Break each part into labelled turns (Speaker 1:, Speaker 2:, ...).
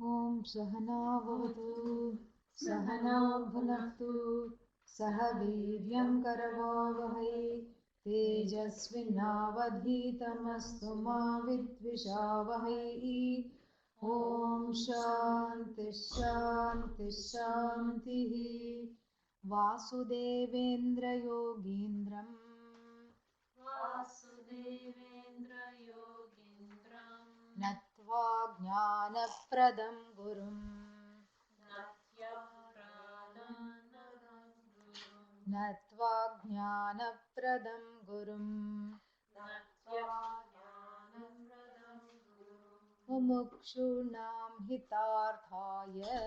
Speaker 1: Om Sahana Vavatu Sahana Bhunaktu Saha Viryam Karavavahai Tejasvinavadhitamastu ma Vidvishavahai. Om Shanti Shanti Shanti. Vasudevendra Yogindram Natva Jnanapradam Gurum Natva Jnanapradam Gurum Mumukshunam Hitarthaya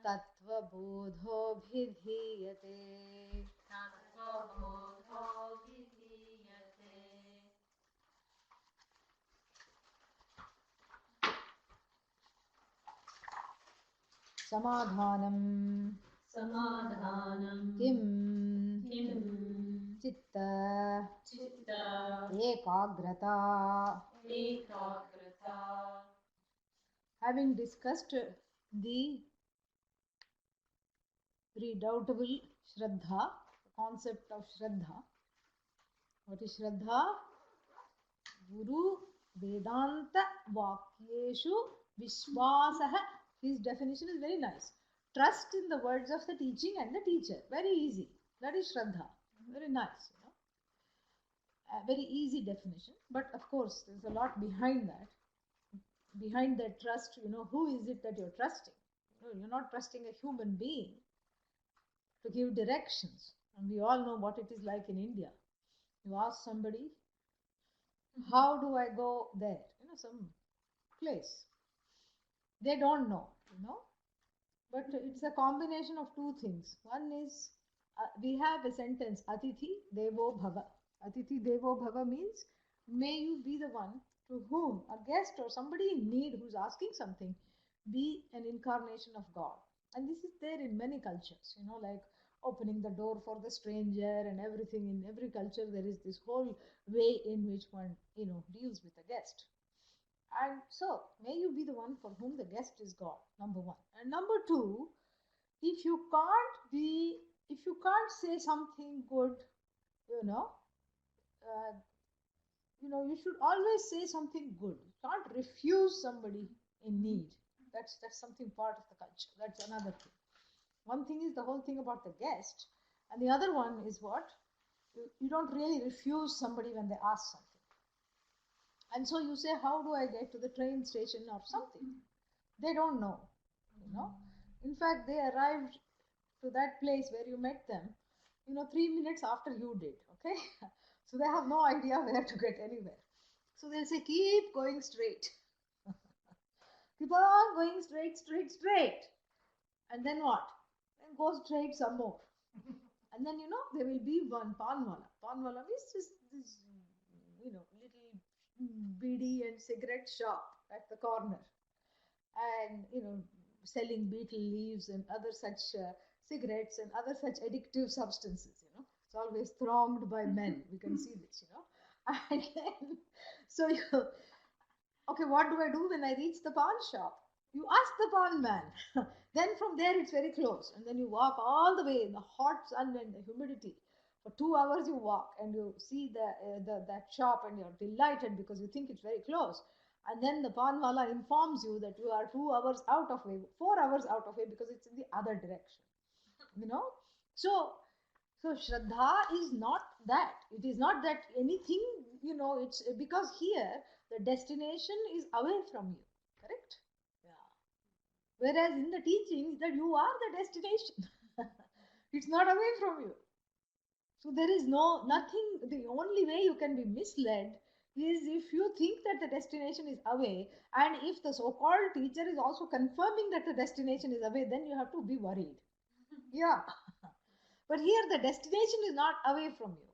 Speaker 1: Tattvabodho Bhidhiyate. Samadhanam Kim Chitta Ekagrata. Having discussed the redoubtable Shraddha, the concept of Shraddha. What is Shraddha? Guru Vedanta Vakyeshu Vishwasaha. His definition is very nice. Trust in the words of the teaching and the teacher. Very easy. That is Shraddha. Very nice, you know. A very easy definition. But of course, there's a lot behind that. Behind that trust, you know, who is it that you're trusting? You know, you're not trusting a human being to give directions. And we all know what it is like in India. You ask somebody, how do I go there? You know, some place. They don't know, you know. But it's a combination of two things. One is, we have a sentence, Atithi Devo Bhava. Atithi Devo Bhava means, may you be the one to whom a guest or somebody in need who's asking something be an incarnation of God. And this is there in many cultures, you know, like opening the door for the stranger and everything. In every culture, there is this whole way in which one, you know, deals with a guest. And so, may you be the one for whom the guest is God, number one. And number two, if you can't say something good, you know, you should always say something good. You can't refuse somebody in need. That's something part of the culture. That's another thing. One thing is the whole thing about the guest, and the other one is what? You don't really refuse somebody when they ask something. And so you say, how do I get to the train station or something? They don't know, you know. In fact, they arrived to that place where you met them, 3 minutes after you did, okay? So they have no idea where to get anywhere. So they'll say, keep going straight. Keep on going straight, straight, straight. And then what? Then go straight some more. And then, there will be one panwala. Panwala means just this, little beedi and cigarette shop at the corner. And, selling betel leaves and other such cigarettes and other such addictive substances, It's always thronged by men. We can see this, And then, so okay, what do I do when I reach the pawn shop? You ask the pawn man. Then from there it's very close. And then you walk all the way in the hot sun and the humidity. For 2 hours you walk and you see that shop and you're delighted because you think it's very close. And then the pawnwala informs you that you are 2 hours out of way, 4 hours out of way because it's in the other direction. So Shraddha is not that. It is not that anything, it's because here the destination is away from you. Correct? Yeah. Whereas in the teaching, that you are the destination. It's not away from you. So there is nothing, the only way you can be misled is if you think that the destination is away, and if the so-called teacher is also confirming that the destination is away, then you have to be worried. Yeah. But here the destination is not away from you,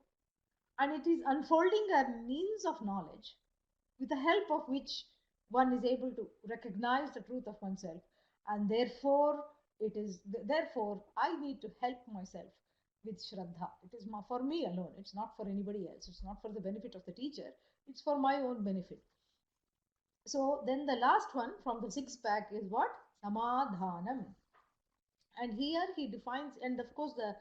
Speaker 1: and it is unfolding a means of knowledge with the help of which one is able to recognize the truth of oneself, and therefore I need to help myself with Shraddha. It is for me alone. It's not for anybody else. It's not for the benefit of the teacher. It's for my own benefit. So then the last one from the six pack is what? Samadhanam. And here he defines, and of course the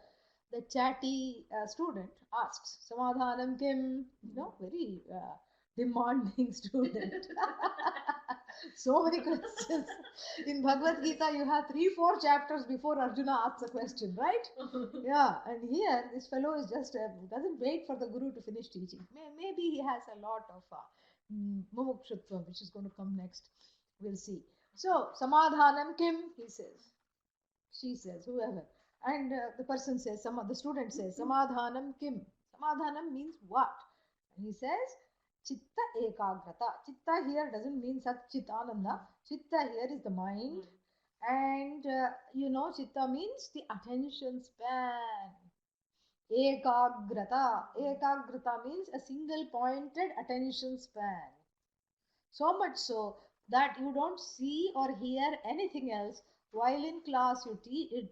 Speaker 1: chatty student asks, Samadhanam kim? Very demanding student. So many questions. In Bhagavad Gita, you have 3-4 chapters before Arjuna asks a question, right? Yeah, and here this fellow is just doesn't wait for the guru to finish teaching. Maybe he has a lot of mumukshutva, which is going to come next. We'll see. So, Samadhanam kim, he says. She says, whoever. And the person says, the student says, Samadhanam kim. Samadhanam means what? And he says, Chitta ekagrata. Chitta here doesn't mean Sat Chit Ananda. Chitta here is the mind. And Chitta means the attention span. Ekagrata. Ekagrata means a single pointed attention span. So much so that you don't see or hear anything else while in class. You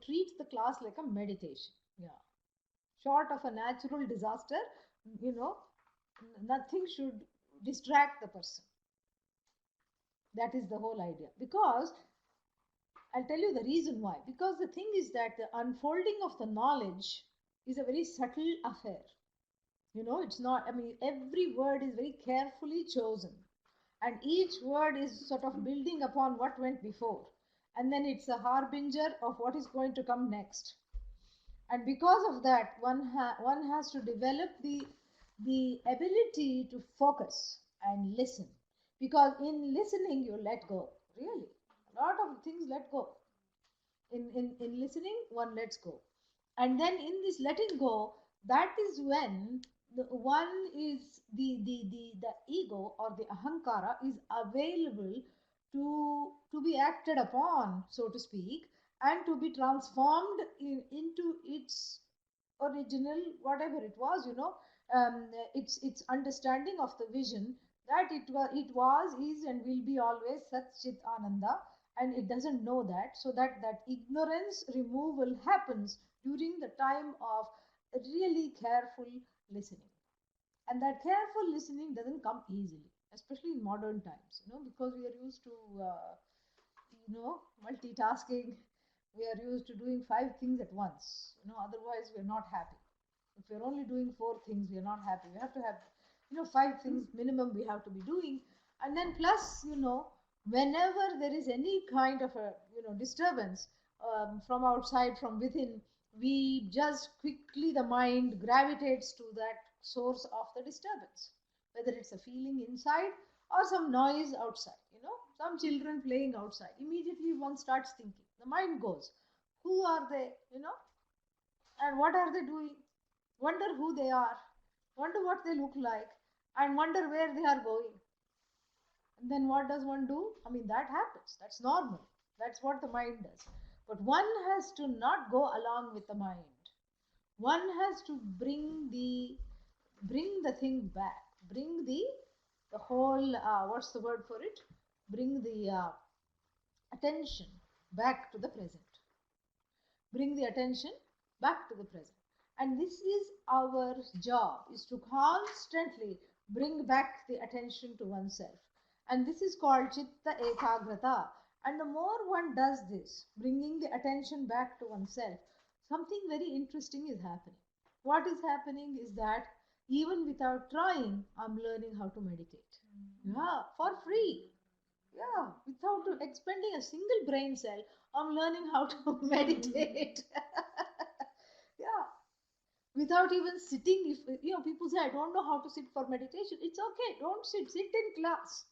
Speaker 1: treat the class like a meditation. Yeah. Short of a natural disaster, nothing should distract the person. That is the whole idea. Because I'll tell you the reason why. Because the thing is that the unfolding of the knowledge is a very subtle affair. It's not, every word is very carefully chosen. And each word is sort of building upon what went before. And then it's a harbinger of what is going to come next. And because of that, one has to develop the ability to focus and listen. Because in listening, you let go. Really. A lot of things let go. In listening, one lets go. And then in this letting go, that is when one is the ego or the ahankara is available to be acted upon, so to speak, and to be transformed into its original, whatever it was, its understanding of the vision that it was, is, and will be always Sat Chit Ananda, and it doesn't know that. So that ignorance removal happens during the time of really careful listening. And that careful listening doesn't come easily, especially in modern times, because we are used to, multitasking. We are used to doing 5 things at once. Otherwise we're not happy. If we're only doing 4 things, we're not happy. We have to have, 5 things minimum we have to be doing. And then plus, whenever there is any kind of a, disturbance from outside, from within, we just quickly, the mind gravitates to that source of the disturbance, whether it's a feeling inside or some noise outside, some children playing outside. Immediately one starts thinking. The mind goes, who are they, and what are they doing? Wonder who they are, wonder what they look like, and wonder where they are going. And then what does one do? That happens. That's normal. That's what the mind does. But one has to not go along with the mind. One has to bring the thing back. Bring the whole, what's the word for it? Bring the attention back to the present. Bring the attention back to the present. And this is our job, is to constantly bring back the attention to oneself. And this is called Chitta Ekagrata. And the more one does this, bringing the attention back to oneself, something very interesting is happening. What is happening is that even without trying, I'm learning how to meditate. Yeah, for free. Yeah, without expending a single brain cell, I'm learning how to meditate. Yeah, without even sitting. If people say, I don't know how to sit for meditation, it's okay. Don't sit. Sit in class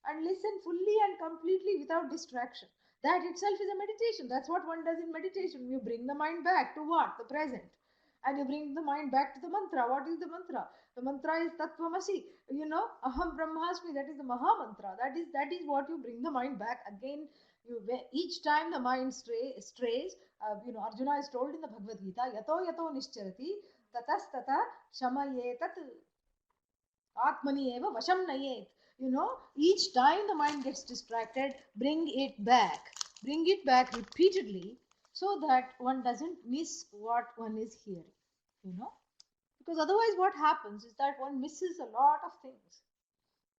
Speaker 1: and listen fully and completely without distraction. That itself is a meditation. That's what one does in meditation. You bring the mind back to what? The present. And you bring the mind back to the mantra. What is the mantra? The mantra is Tattvamasi. Aham Brahmasmi. That is the Maha Mantra. That is what you bring the mind back again. Each time the mind strays, Arjuna is told in the Bhagavad Gita, Yato Yato Nischarati, Tatas Tata Shamayetat Atmani Eva Vasham Nayet. Each time the mind gets distracted, bring it back. Bring it back repeatedly so that one doesn't miss what one is hearing, you know. Because otherwise, what happens is that one misses a lot of things.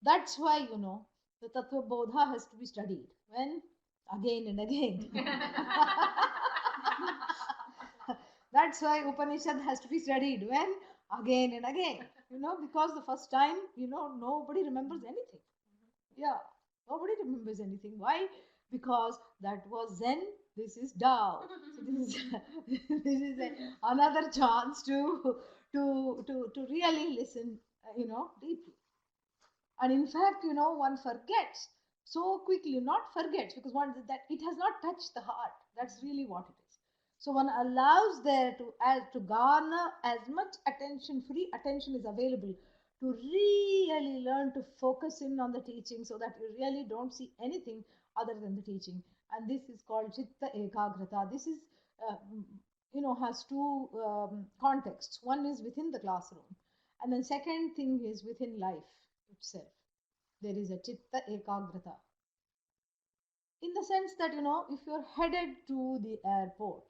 Speaker 1: That's why, you know, the Tattvabodha has to be studied. When? Again and again. That's why Upanishad has to be studied. When? Again and again. You know, because the first time, you know, nobody remembers anything. Yeah, nobody remembers anything. Why? Because that was Zen, this is Tao. So this is this is another chance to really listen, you know, deeply. And in fact, you know, one forgets so quickly, not forgets because one that it has not touched the heart. That's really what it is. So one allows there to as to garner as much attention, free attention is available to really learn to focus in on the teaching so that you really don't see anything other than the teaching. And this is called chitta ekagrata. This is uh, you know, has two contexts. One is within the classroom, and then second thing is within life itself. There is a chitta ekagrata. In the sense that, you know, if you're headed to the airport,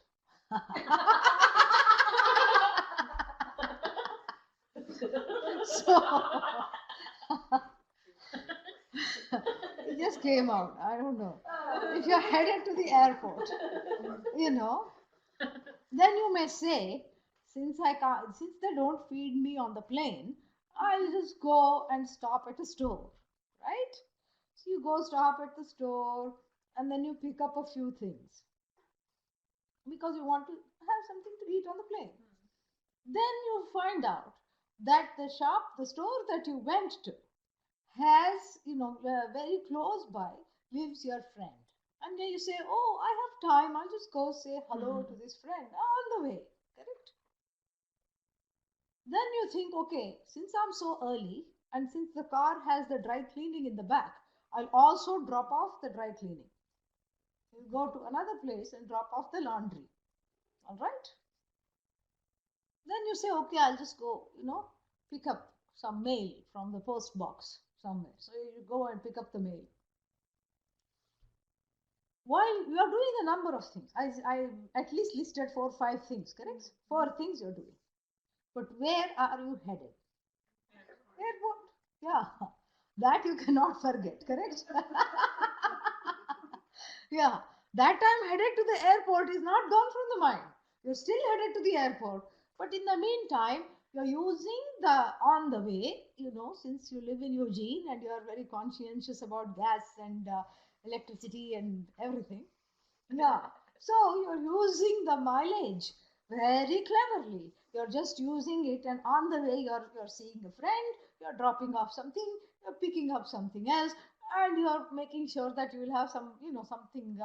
Speaker 1: so it just came out. I don't know. If you're headed to the airport, you know, then you may say, since they don't feed me on the plane, I'll just go and stop at a store, right? So you go stop at the store and then you pick up a few things because you want to have something to eat on the plane. Then you find out that the store that you went to has, you know, very close by lives your friend. And then you say, oh, I have time, I'll just go say hello to this friend on the way, correct? Then you think, okay, since I'm so early and since the car has the dry cleaning in the back, I'll also drop off the dry cleaning. You go to another place and drop off the laundry. All right? Then you say, okay, I'll just go, you know, pick up some mail from the post box somewhere. So you go and pick up the mail. While you are doing a number of things, I at least listed 4 or 5 things, correct? 4 things you're doing. But where are you headed? Airport. Yeah, that you cannot forget, correct? Yeah, that time headed to the airport is not gone from the mind. You're still headed to the airport, but in the meantime, you're using the on the way, you know, since you live in Eugene and you are very conscientious about gas and electricity and everything. Yeah, so you're using the mileage very cleverly. You're just using it, and on the way, you're seeing a friend, you're dropping off something, you're picking up something else, and you're making sure that you will have some, you know, something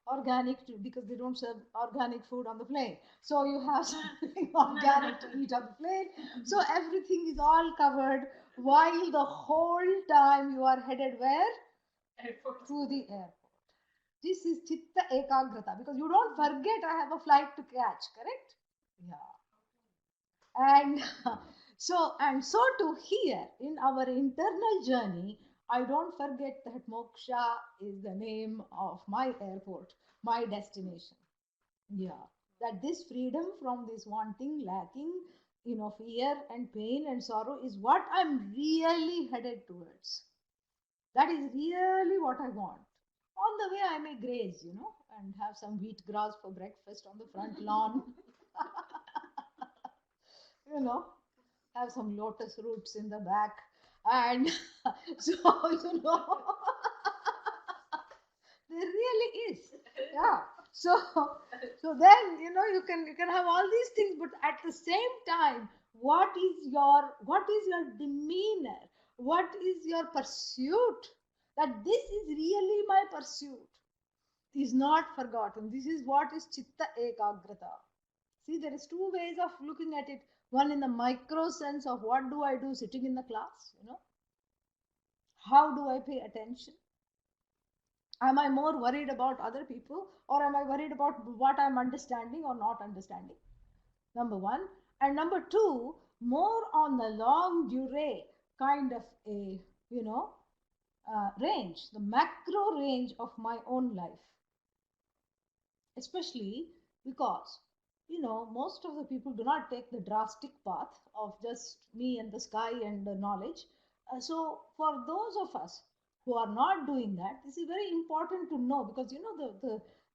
Speaker 1: organic to, because they don't serve organic food on the plane. So you have something organic to eat on the plane. So everything is all covered while the whole time you are headed where? Airport. To the airport. This is chitta ekagrata because you don't forget I have a flight to catch, correct? Yeah. And so to here in our internal journey, I don't forget that moksha is the name of my airport, my destination. Yeah. That this freedom from this wanting, lacking, you know, fear and pain and sorrow is what I'm really headed towards. That is really what I want. On the way, I may graze, you know, and have some wheat grass for breakfast on the front lawn, you know, have some lotus roots in the back. And so, you know, there really is. Yeah. So then, you know, you can have all these things, but at the same time, what is your demeanor? What is your pursuit? That this is really my pursuit is not forgotten. This is what is chitta ekagrata. See, there is two ways of looking at it. One in the micro sense of what do I do sitting in the class, you know? How do I pay attention? Am I more worried about other people or am I worried about what I'm understanding or not understanding? Number one. And number two, more on the long durée kind of a, you know, range, the macro range of my own life. Especially Because, most of the people do not take the drastic path of just me and the sky and the knowledge. So, for those of us who are not doing that, this is very important to know, because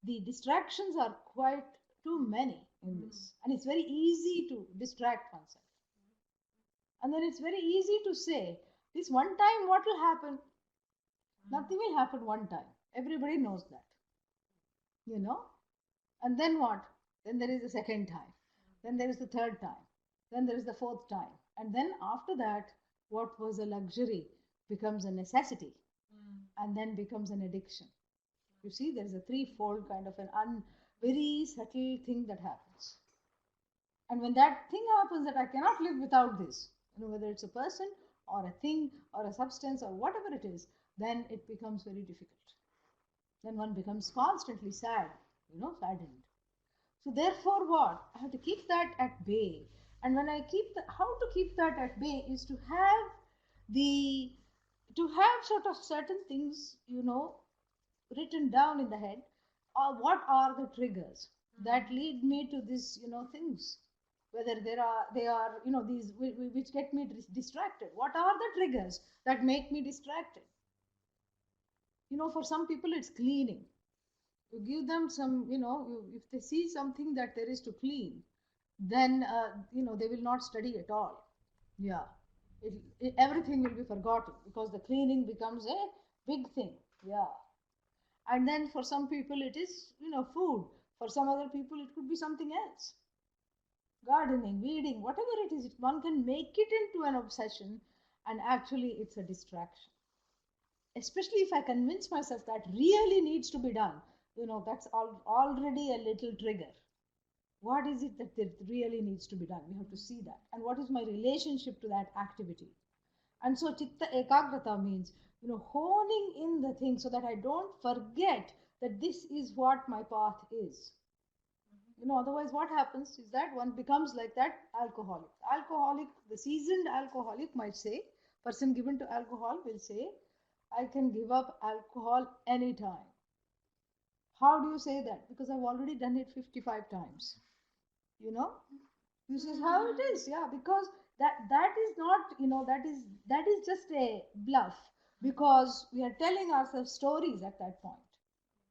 Speaker 1: the distractions are quite too many in this, and it's very easy to distract oneself. And then it's very easy to say, this one time, what will happen? Nothing will happen one time. Everybody knows that, you know. And then what? Then there is the second time. Then there is the third time. Then there is the fourth time. And then after that, what was a luxury becomes a necessity, and then becomes an addiction. You see, there is a threefold kind of an very subtle thing that happens. And when that thing happens, that I cannot live without this, whether it's a person or a thing or a substance or whatever it is, then it becomes very difficult. Then one becomes constantly sad, saddened. So therefore, what? I have to keep that at bay. And when I how to keep that at bay is to have the, sort of certain things, written down in the head, or what are the triggers that lead me to this, things. Whether they are, these which get me distracted. What are the triggers that make me distracted? For some people it's cleaning. You give them some, if they see something that there is to clean, then they will not study at all. Yeah, everything will be forgotten, because the cleaning becomes a big thing. Yeah. And then for some people it is, food. For some other people it could be something else. Gardening, weeding, whatever it is, one can make it into an obsession, and actually it's a distraction. Especially if I convince myself that really needs to be done, that's already a little trigger. What is it that really needs to be done? We have to see that. And what is my relationship to that activity? And so chitta ekagrata means, honing in the thing so that I don't forget that this is what my path is. Otherwise what happens is that one becomes like that alcoholic. The seasoned alcoholic might say, person given to alcohol will say, I can give up alcohol anytime. How do you say that? Because I've already done it 55 times. This is how it is. Yeah, because that is not, that is just a bluff, because we are telling ourselves stories at that point,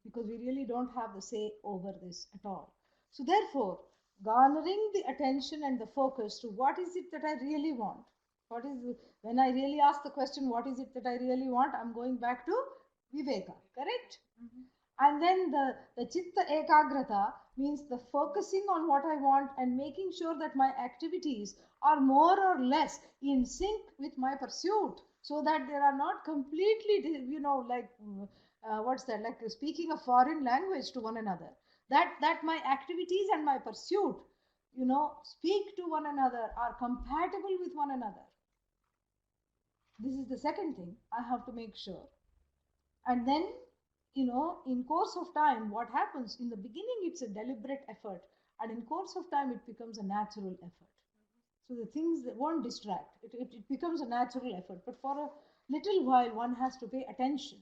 Speaker 1: because we really don't have the say over this at all. So therefore, garnering the attention and the focus to what is it that I really want. When I really ask the question, what is it that I really want, I'm going back to viveka, correct? And then the chitta ekagrata means the focusing on what I want and making sure that my activities are more or less in sync with my pursuit, so that they are not completely, like, what's that, like speaking a foreign language to one another. That my activities and my pursuit, speak to one another, are compatible with one another. This is the second thing I have to make sure. And then, in course of time, what happens in the beginning, it's a deliberate effort, and in course of time it becomes a natural effort. So the things that won't distract, it becomes a natural effort. But for a little while one has to pay attention,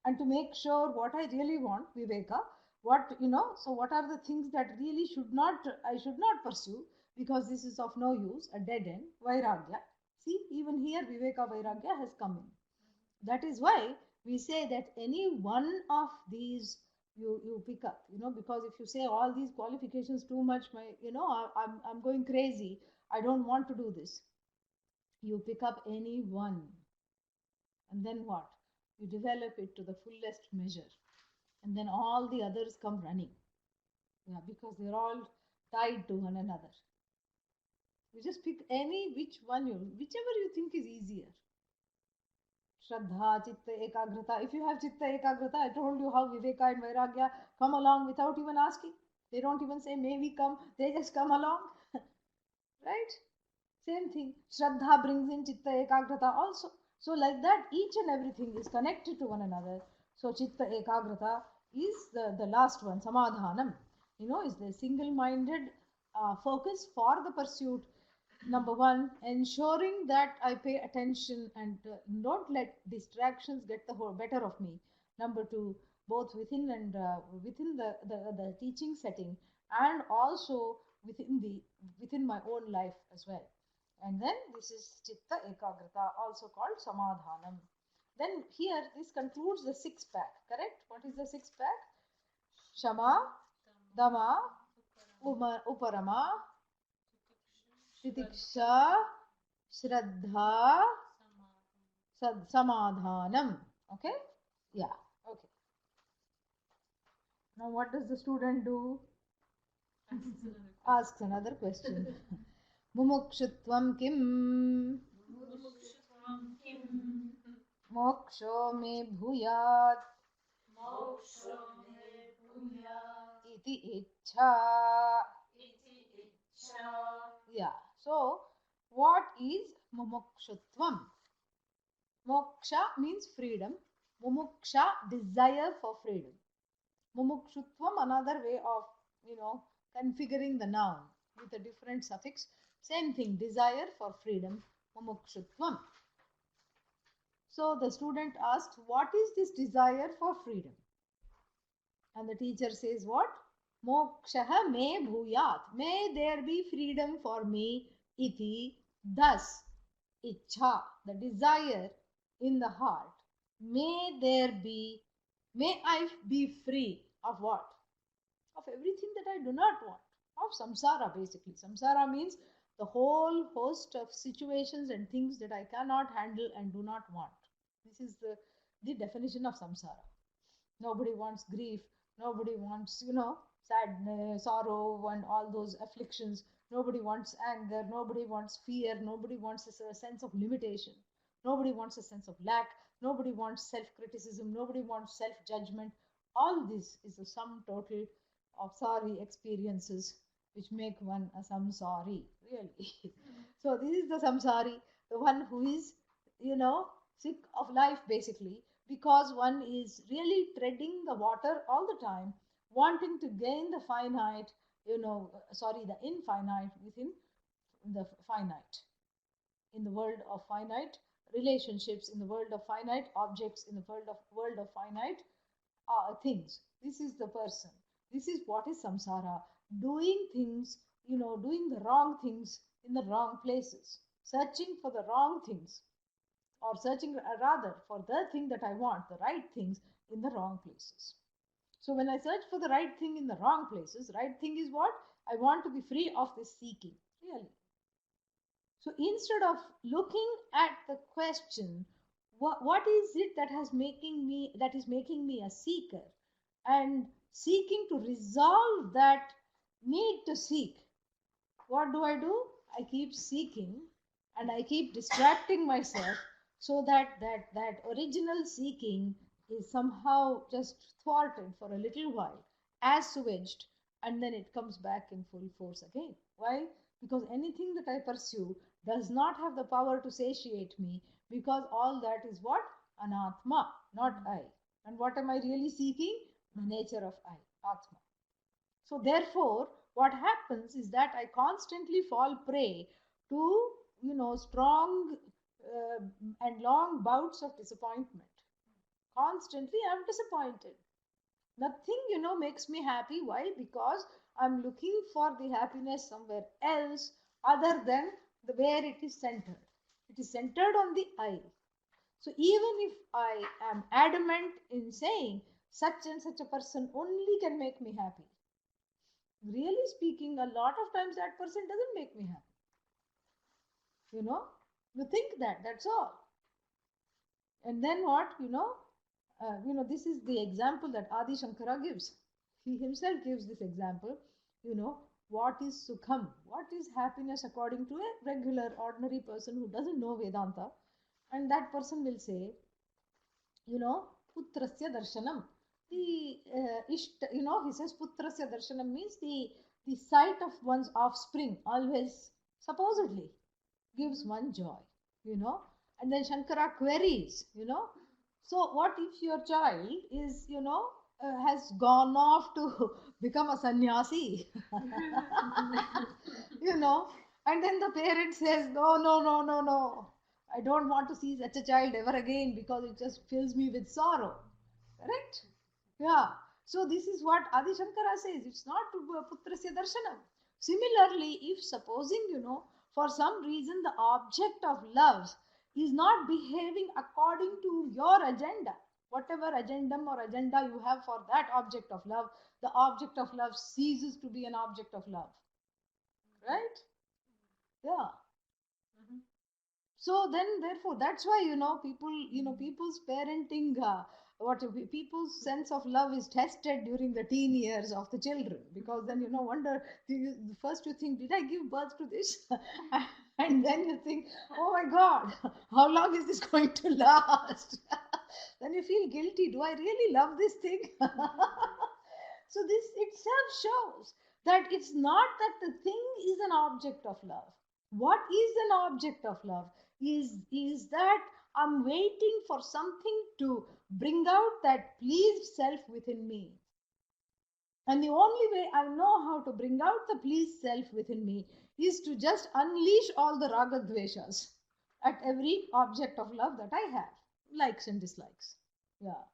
Speaker 1: and to make sure what I really want, viveka, so what are the things that really I should not pursue, because this is of no use, a dead end, vairagya. See, even here viveka vairagya has come in. That is why we say that any one of these you pick up, because if you say all these qualifications too much, I'm going crazy, I don't want to do this. You pick up any one, and then what? You develop it to the fullest measure, and then all the others come running. Yeah, because they're all tied to one another. You just pick any whichever you think is easier. Shraddha, Chitta, Ekagrata. If you have Chitta, Ekagrata, I told you how Viveka and Vairagya come along without even asking. They don't even say, may we come, they just come along. Right? Same thing. Shraddha brings in Chitta, Ekagrata also. So, like that, each and everything is connected to one another. So, Chitta, Ekagrata is the last one, Samadhanam. Is the single minded focus for the pursuit. Number one, ensuring that I pay attention and don't let distractions get the better of me. Number two, both within and within the teaching setting, and also within my own life as well. And then this is chitta ekagrata, also called samadhanam. Then here this concludes the six pack, correct? What is the six pack? Shama, dama, uparama, titiksha, shraddha, samadhanam. Okay? Yeah. Okay. Now what does the student do? Asks another question. Mumukshutvam kim? Moksho me bhuyat iti ichha. Yeah. So, what is mumukshutvam? Moksha means freedom. Mumuksha, desire for freedom. Mumukshutvam, another way of, configuring the noun with a different suffix. Same thing, desire for freedom. Mumukshutvam. So the student asked, what is this desire for freedom? And the teacher says, what? Mokshaha me bhuyat. May there be freedom for me. Iti. Thus, ichha, the desire in the heart. May I be free of what? Of everything that I do not want. Of samsara, basically. Samsara means the whole host of situations and things that I cannot handle and do not want. This is the definition of samsara. Nobody wants grief. Nobody wants, sadness, sorrow, and all those afflictions. Nobody wants anger. Nobody wants fear. Nobody wants a sense of limitation. Nobody wants a sense of lack. Nobody wants self-criticism. Nobody wants self-judgment. All this is the sum total of sorry experiences which make one a samsari, really. So this is the samsari, the one who is, sick of life, basically, because one is really treading the water all the time, wanting to gain the finite, the infinite within the finite. In the world of finite relationships, in the world of finite objects, in the world of finite things. This is the person. This is what is samsara. Doing things, doing the wrong things in the wrong places. Searching for the wrong things. Or searching rather for the thing that I want, the right things in the wrong places. So when I search for the right thing in the wrong places, right thing is what? I want to be free of this seeking, really. So instead of looking at the question, what is it that is making me a seeker, and seeking to resolve that need to seek, what do? I keep seeking and I keep distracting myself so that original seeking is somehow just thwarted for a little while, assuaged, and then it comes back in full force again. Why? Because anything that I pursue does not have the power to satiate me, because all that is what? Anatma, not I. And what am I really seeking? The nature of I, Atma. So therefore, what happens is that I constantly fall prey to, strong and long bouts of disappointment. Constantly I'm disappointed. Nothing, makes me happy. Why? Because I'm looking for the happiness somewhere else other than where it is centered. It is centered on the I. So even if I am adamant in saying such and such a person only can make me happy, really speaking, a lot of times that person doesn't make me happy. You think that's all. And then what? This is the example that Adi Shankara gives. He himself gives this example. What is Sukham? What is happiness according to a regular, ordinary person who doesn't know Vedanta? And that person will say, Putrasya Darshanam. He says Putrasya Darshanam means the sight of one's offspring always, supposedly, gives one joy, And then Shankara queries, so what if your child is, has gone off to become a sannyasi? And then the parent says, no. I don't want to see such a child ever again because it just fills me with sorrow. Correct? Yeah. So this is what Adi Shankara says. It's not putrasya darshanam. Similarly, if supposing, for some reason the object of love is not behaving according to your agenda, whatever agendum or agenda you have for that object of love, the object of love ceases to be an object of love. Right? Yeah. So then, therefore, that's why people's parenting, people's sense of love is tested during the teen years of the children, because then wonder, first you think, did I give birth to this? And then you think, oh my God, how long is this going to last? Then you feel guilty. Do I really love this thing? So this itself shows that it's not that the thing is an object of love. What is an object of love is that I'm waiting for something to bring out that pleased self within me. And the only way I know how to bring out the pleased self within me is to just unleash all the raga dveshas at every object of love that I have, likes and dislikes. Yeah.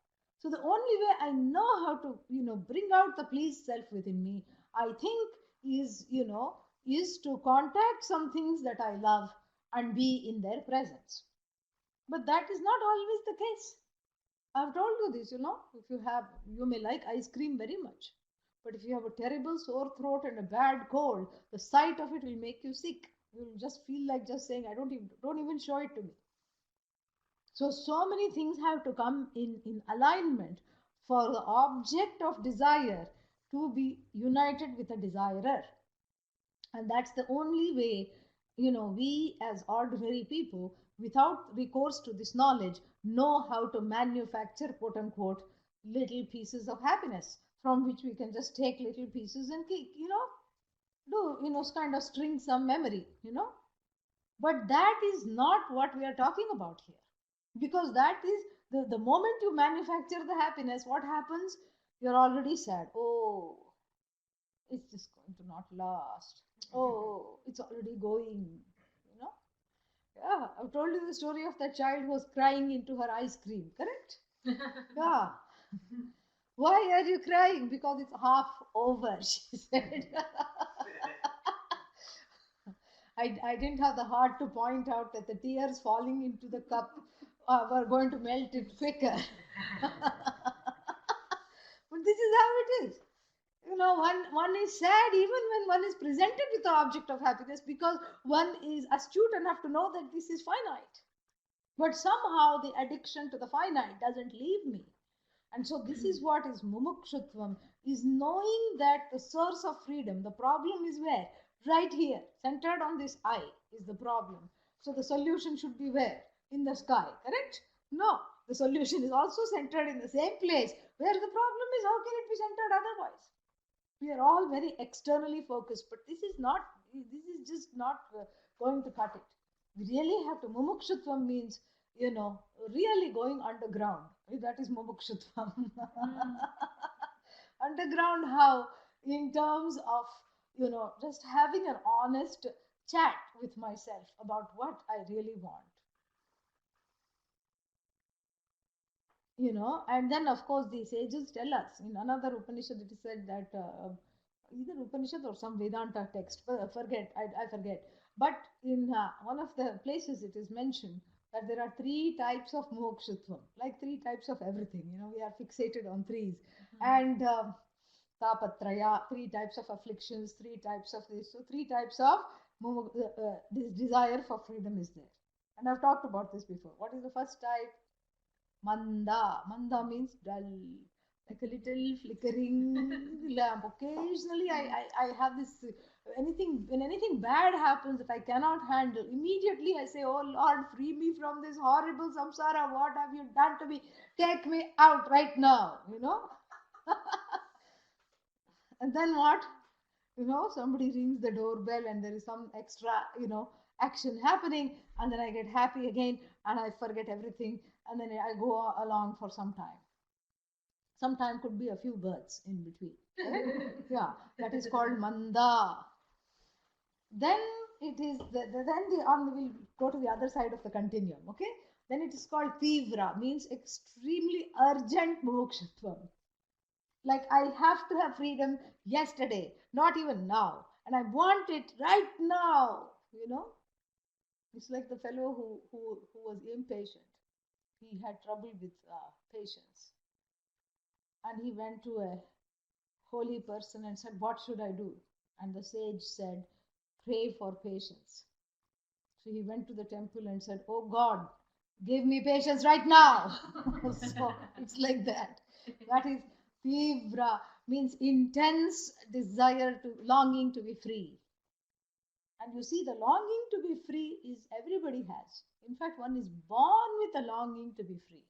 Speaker 1: So the only way I know how to, bring out the pleased self within me, I think is to contact some things that I love and be in their presence. But that is not always the case. I've told you this, if you may like ice cream very much. But if you have a terrible sore throat and a bad cold, the sight of it will make you sick. You'll just feel like just saying, don't even show it to me. So many things have to come in alignment for the object of desire to be united with a desirer. And that's the only way, we as ordinary people, without recourse to this knowledge, know how to manufacture, quote unquote, little pieces of happiness from which we can just take little pieces and kind of string some memory, But that is not what we are talking about here. Because that is the moment you manufacture the happiness, what happens? You're already sad. Oh, it's just going to not last. Oh, it's already going, Yeah, I've told you the story of that child who was crying into her ice cream, correct? Yeah. Why are you crying? Because it's half over, she said. I didn't have the heart to point out that the tears falling into the cup were going to melt it quicker. But this is how it is. One is sad even when one is presented with the object of happiness, because one is astute enough to know that this is finite. But somehow the addiction to the finite doesn't leave me. And so this is what is mumukshutvam, is knowing that the source of freedom, the problem is where? Right here, centered on this eye is the problem. So the solution should be where? In the sky, correct? No, the solution is also centered in the same place where the problem is. How can it be centered otherwise? We are all very externally focused, but this is just not going to cut it. We really have to, mumukshutvam means, really going underground. That is mumukshutvam. Underground how? In terms of, just having an honest chat with myself about what I really want. And then of course the sages tell us in another Upanishad, it is said that either Upanishad or some Vedanta text, but I forget. But in one of the places it is mentioned that there are 3 types of mokshutvam, like 3 types of everything. We are fixated on 3s. And tapatraya, 3 types of afflictions, 3 types of this. So 3 types of this desire for freedom is there. And I've talked about this before. What is the first type? Manda. Manda means dull, like a little flickering lamp. Occasionally, I have this. When anything bad happens that I cannot handle, immediately I say, "Oh Lord, free me from this horrible samsara. What have you done to me? Take me out right now." And then what? Somebody rings the doorbell and there is some extra, action happening, and then I get happy again and I forget everything, and then I go along for some time. Some time could be a few births in between. Right? Yeah, that is called manda. Then it is we'll go to the other side of the continuum. Okay, then it is called tivra, means extremely urgent mokshutvam. Like I have to have freedom yesterday, not even now. And I want it right now, you know. It's like the fellow who was impatient. He had trouble with patience. And he went to a holy person and said, "What should I do?" And the sage said, "Pray for patience." So he went to the temple and said, "Oh God, give me patience right now." So it's like that. That is Tivra, means intense desire to, longing to be free. And you see, the longing to be free is everybody has. In fact, one is born with a longing to be free.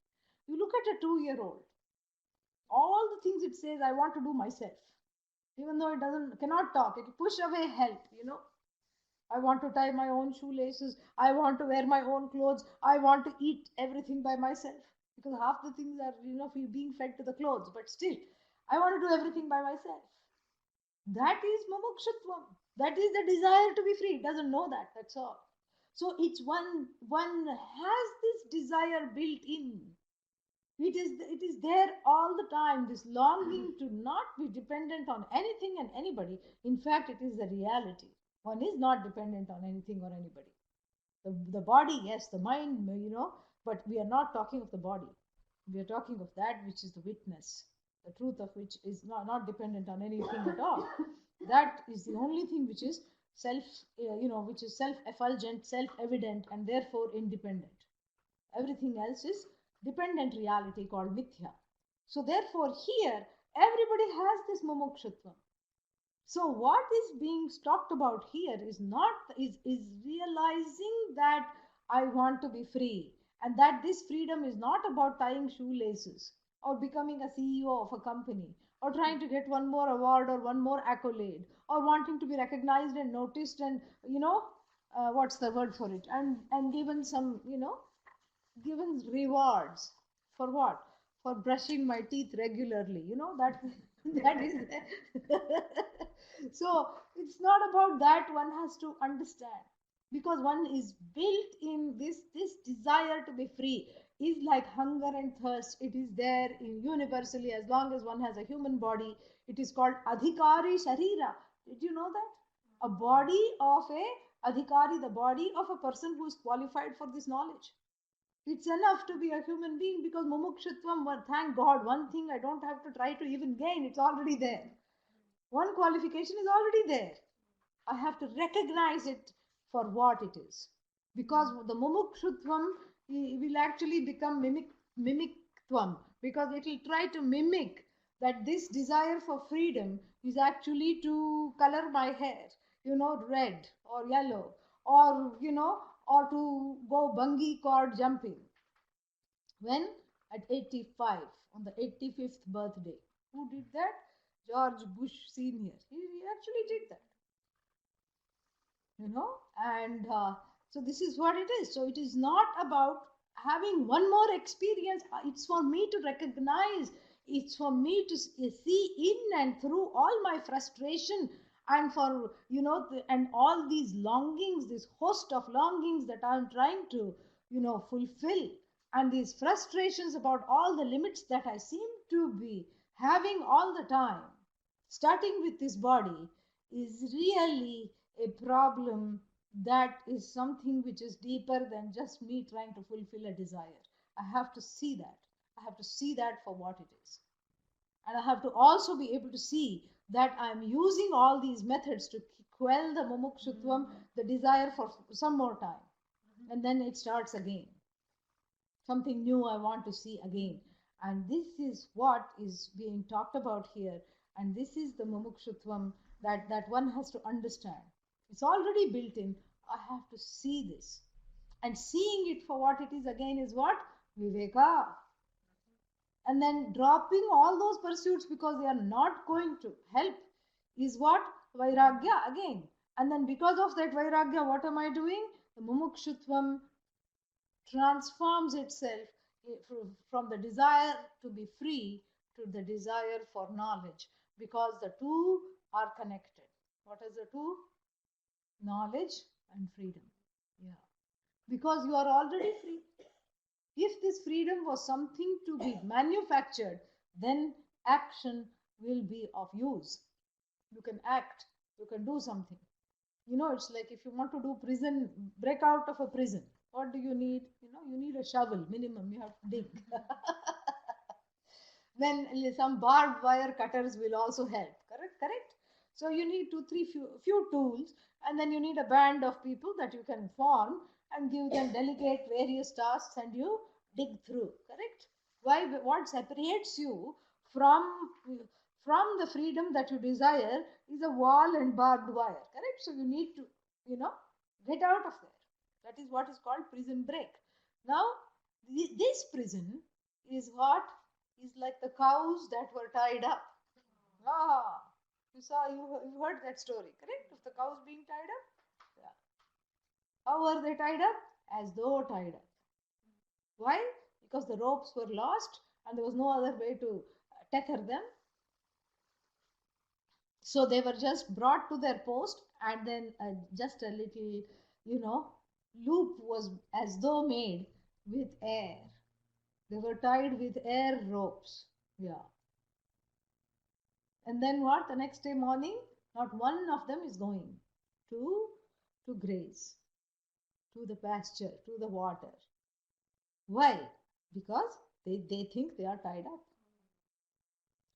Speaker 1: You look at a 2-year-old, all the things it says, I want to do myself. Even though it doesn't cannot talk, it push away help, you know. I want to tie my own shoelaces. I want to wear my own clothes. I want to eat everything by myself. Because half the things are, you know, being fed to the clothes, but still, I want to do everything by myself. That is mumukshutvam. That is the desire to be free. It doesn't know that. That's all. So it's one has this desire built in. It is there all the time. This longing to not be dependent on anything and anybody. In fact, it is the reality. One is not dependent on anything or anybody. The body, yes, the mind, you know, but we are not talking of the body. We are talking of that which is the witness, the truth of which is not dependent on anything at all. That is the only thing which is self, which is self-effulgent, self-evident, and therefore independent. Everything else is dependent reality called mithya. So therefore, here everybody has this mumukshutvam. So what is being talked about here is not is realizing that I want to be free, and that this freedom is not about tying shoelaces or becoming a CEO of a company or trying to get one more award or one more accolade or wanting to be recognized and noticed and what's the word for it, and given some, given rewards for what? For brushing my teeth regularly, that that is so it's not about that. One has to understand, because one is built in this desire to be free is like hunger and thirst. It is there in universally as long as one has a human body. It is called adhikari sharira. Did you know that? A body of a adhikari, the body of a person who is qualified for this knowledge. It's enough to be a human being, because mumukshutvam, thank God, one thing I don't have to try to even gain, it's already there. One qualification is already there. I have to recognize it for what it is. Because the mumukshutvam will actually become mimiktvam, because it will try to mimic that this desire for freedom is actually to color my hair, red or yellow, or to go bungee cord jumping. When? At 85, on the 85th birthday. Who did that? George Bush Sr. He actually did that. And so this is what it is. So it is not about having one more experience. It's for me to recognize, it's for me to see in and through all my frustration, and for and all these longings, this host of longings that I'm trying to fulfill, and these frustrations about all the limits that I seem to be having all the time, starting with this body, is really a problem. That is something which is deeper than just me trying to fulfill a desire. I have to see that. I have to see that for what it is. And I have to also be able to see that I'm using all these methods to quell the mumukshutvam, the desire for some more time. And then it starts again. Something new I want to see again. And this is what is being talked about here. And this is the mumukshutvam that one has to understand. It's already built in. I have to see this. And seeing it for what it is again is what? Viveka. And then dropping all those pursuits because they are not going to help is what? Vairagya again. And then because of that Vairagya, what am I doing? The mumukshutvam transforms itself from the desire to be free to the desire for knowledge, because the two are connected. What is the two? Knowledge and freedom. Yeah. Because you are already free. If this freedom was something to be manufactured, then action will be of use. You can act, you can do something. It's like if you want to do prison, break out of a prison, what do you need? You need a shovel, minimum, you have to dig. Then some barbed wire cutters will also help. Correct. So you need few tools, and then you need a band of people that you can form and give them delegate various tasks, and you dig through. Correct. Why? What separates you from the freedom that you desire is a wall and barbed wire. Correct. So you need to you know get out of there. That is what is called prison break. Now this prison is what is like the cows that were tied up. Ah, you heard that story, correct? Of the cows being tied up. Yeah. How were they tied up? As though tied up. Why? Because the ropes were lost and there was no other way to tether them. So they were just brought to their post, and then just a little, loop was as though made with air. They were tied with air ropes. Yeah. And then what? The next day morning, not one of them is going to graze, to the pasture, to the water. Why? Because they think they are tied up.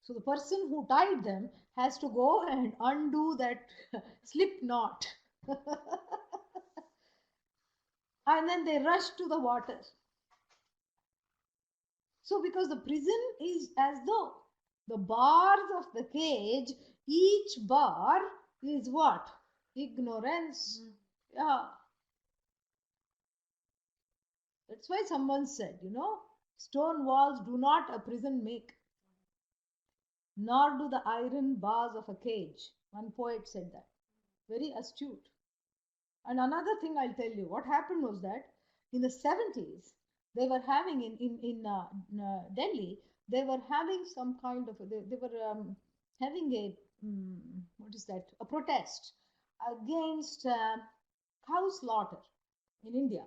Speaker 1: So the person who tied them has to go and undo that slip knot. And then they rush to the water. So because the prison is as though the bars of the cage, each bar is what? Ignorance. Yeah. That's why someone said, stone walls do not a prison make, nor do the iron bars of a cage. One poet said that. Very astute. And another thing I'll tell you, what happened was that in the 70s, they were having in Delhi, they were having some kind of, they were having what is that, a protest against cow slaughter in India.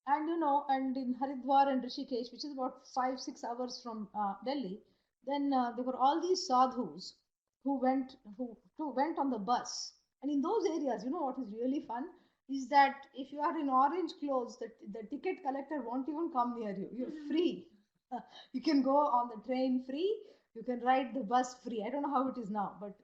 Speaker 1: And and in Haridwar and Rishikesh, which is about 5-6 hours from Delhi, then there were all these sadhus who went on the bus. And in those areas, what is really fun is that if you are in orange clothes, the ticket collector won't even come near you. You're free. You can go on the train free. You can ride the bus free. I don't know how it is now, but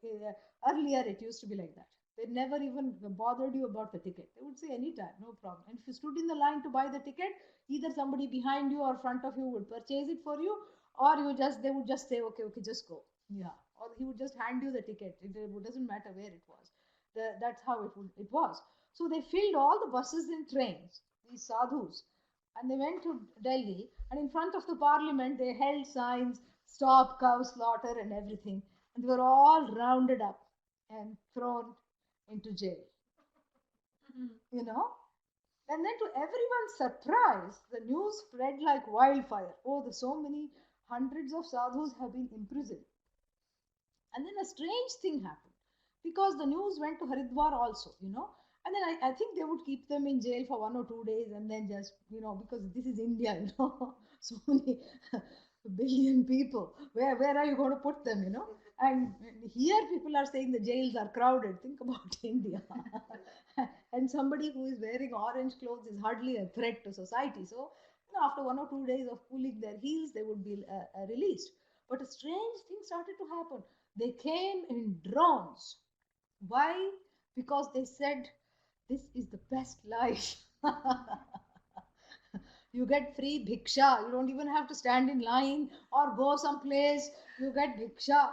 Speaker 1: earlier it used to be like that. They never even bothered you about the ticket. They would say anytime, no problem. And if you stood in the line to buy the ticket, either somebody behind you or front of you would purchase it for you, or they would just say, okay, just go. Yeah. Or he would just hand you the ticket. It doesn't matter where it was. That's how it was. So they filled all the buses and trains, these sadhus, and they went to Delhi. And in front of the parliament, they held signs, stop cow slaughter and everything. And they were all rounded up and thrown into jail. And then to everyone's surprise, the news spread like wildfire. Oh, there's so many hundreds of sadhus have been imprisoned. And then a strange thing happened, because the news went to Haridwar also, And then I think they would keep them in jail for 1 or 2 days, and then just, because this is India, so many billion people. Where are you going to put them, And here people are saying the jails are crowded. Think about India. And somebody who is wearing orange clothes is hardly a threat to society. So, after 1 or 2 days of cooling their heels, they would be released. But a strange thing started to happen. They came in drones. Why? Because they said, this is the best life. You get free bhiksha. You don't even have to stand in line or go someplace. You get bhiksha.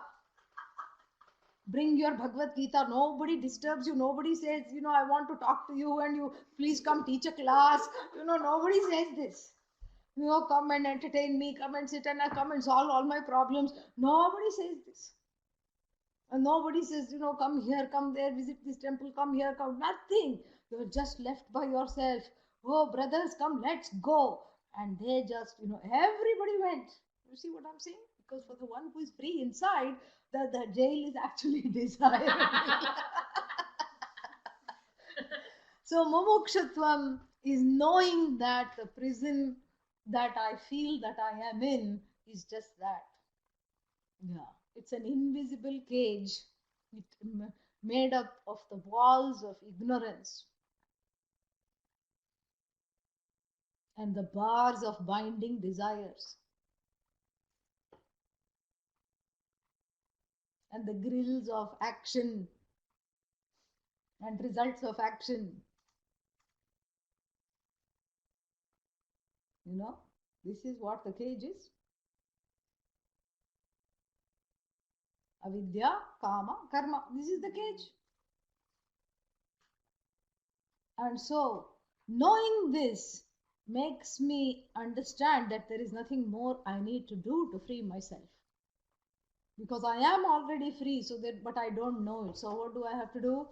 Speaker 1: Bring your Bhagavad Gita. Nobody disturbs you. Nobody says, I want to talk to you and you please come teach a class. Nobody says this. Come and entertain me. Come and sit and come and solve all my problems. Nobody says this. And nobody says, come here, come there, visit this temple, come here, come. Nothing. You're just left by yourself. Oh, brothers, come, let's go. And they just, everybody went. You see what I'm saying? Because for the one who is free inside, the jail is actually desired. So, mumukshatvam is knowing that the prison that I feel that I am in is just that. Yeah. It's an invisible cage, made up of the walls of ignorance and the bars of binding desires and the grills of action and results of action. You know, this is what the cage is. Avidya, kama, karma. This is the cage. And so, knowing this makes me understand that there is nothing more I need to do to free myself. Because I am already free, so that, but I don't know it. So what do I have to do?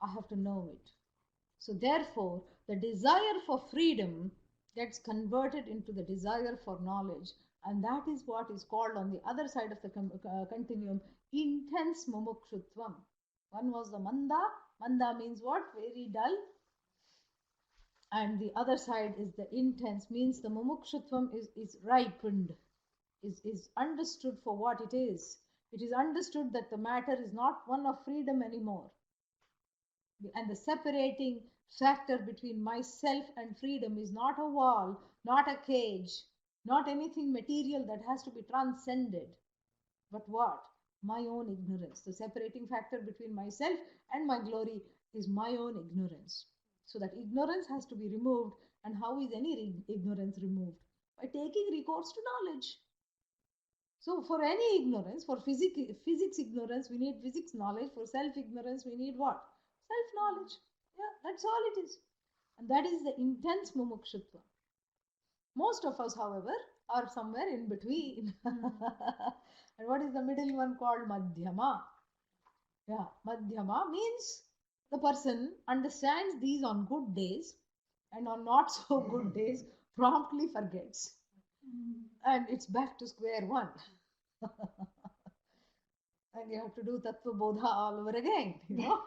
Speaker 1: I have to know it. So therefore, the desire for freedom gets converted into the desire for knowledge, and that is what is called on the other side of the continuum intense mumukshutvam. One was the manda. Manda means what? Very dull. And the other side is the intense, means the mumukshutvam is ripened, is understood for what it is. It is understood that the matter is not one of freedom anymore. And the separating factor between myself and freedom is not a wall, not a cage, not anything material that has to be transcended, but what? My own ignorance. The separating factor between myself and my glory is my own ignorance. So that ignorance has to be removed. And how is any ignorance removed? By taking recourse to knowledge. So for any ignorance, for physics ignorance, we need physics knowledge. For self ignorance, we need what? Self-knowledge. Yeah, that's all it is. And that is the intense mumukshutva. Most of us, however, are somewhere in between. And what is the middle one called? Madhyama. Yeah, Madhyama means the person understands these on good days and on not so good days promptly forgets. And it's back to square one. And you have to do Tattvabodha all over again, you know.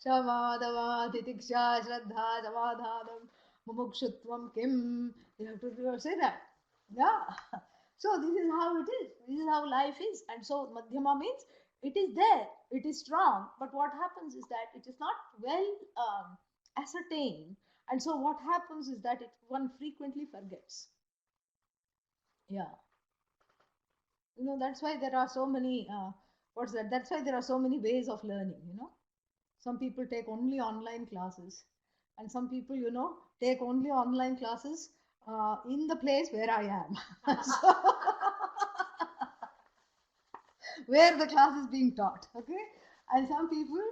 Speaker 1: Shamadava, Titiksha, Shraddha, Samadhanam, Mumukshutvam Kim. You have to say that. Yeah. So this is how it is. This is how life is. And so Madhyama means it is there, it is strong, but what happens is that it is not well ascertained. And so what happens is that one frequently forgets. Yeah. You know, that's why there are so many that's why there are so many ways of learning. You know, some people take only online classes, and some people, you know, take only online classes in the place where I am. So, where the class is being taught. Okay, and some people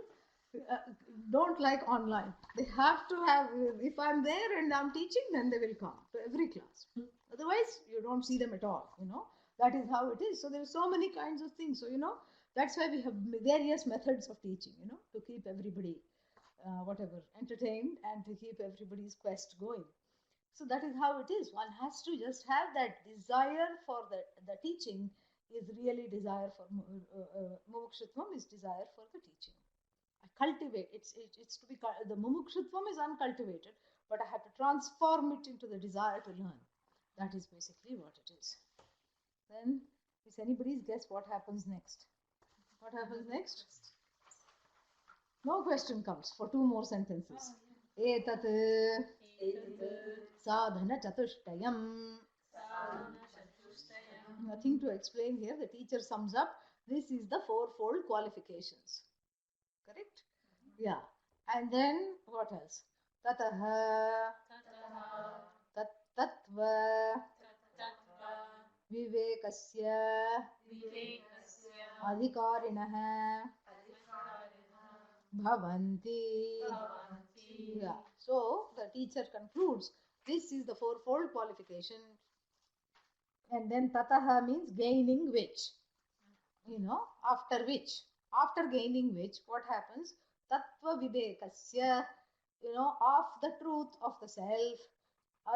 Speaker 1: don't like online. They have to have, if I'm there and I'm teaching, then they will come to every class. Otherwise you don't see them at all, you know. That is how it is. So there are so many kinds of things. So, you know, that's why we have various methods of teaching, you know, to keep everybody whatever entertained and to keep everybody's quest going. So that is how it is. One has to just have that desire for the teaching is really desire for mumukshutvam is desire for the teaching. I cultivate. It's to be the mumukshutvam is uncultivated, but I have to transform it into the desire to learn. That is basically what it is. Then, is anybody's guess what happens next? What happens next? No question comes for two more sentences. Etat sadhana chatushtayam. Nothing to explain here. The teacher sums up. This is the fourfold qualifications. Correct? Yeah. And then what else? Tataha tattva vivekasya adhikarinah bhavanti. Yeah. So the teacher concludes this is the fourfold qualification. And then tataha means gaining which. You know, after which. After gaining which, what happens? Tattva vivekasya, you know, of the truth of the self.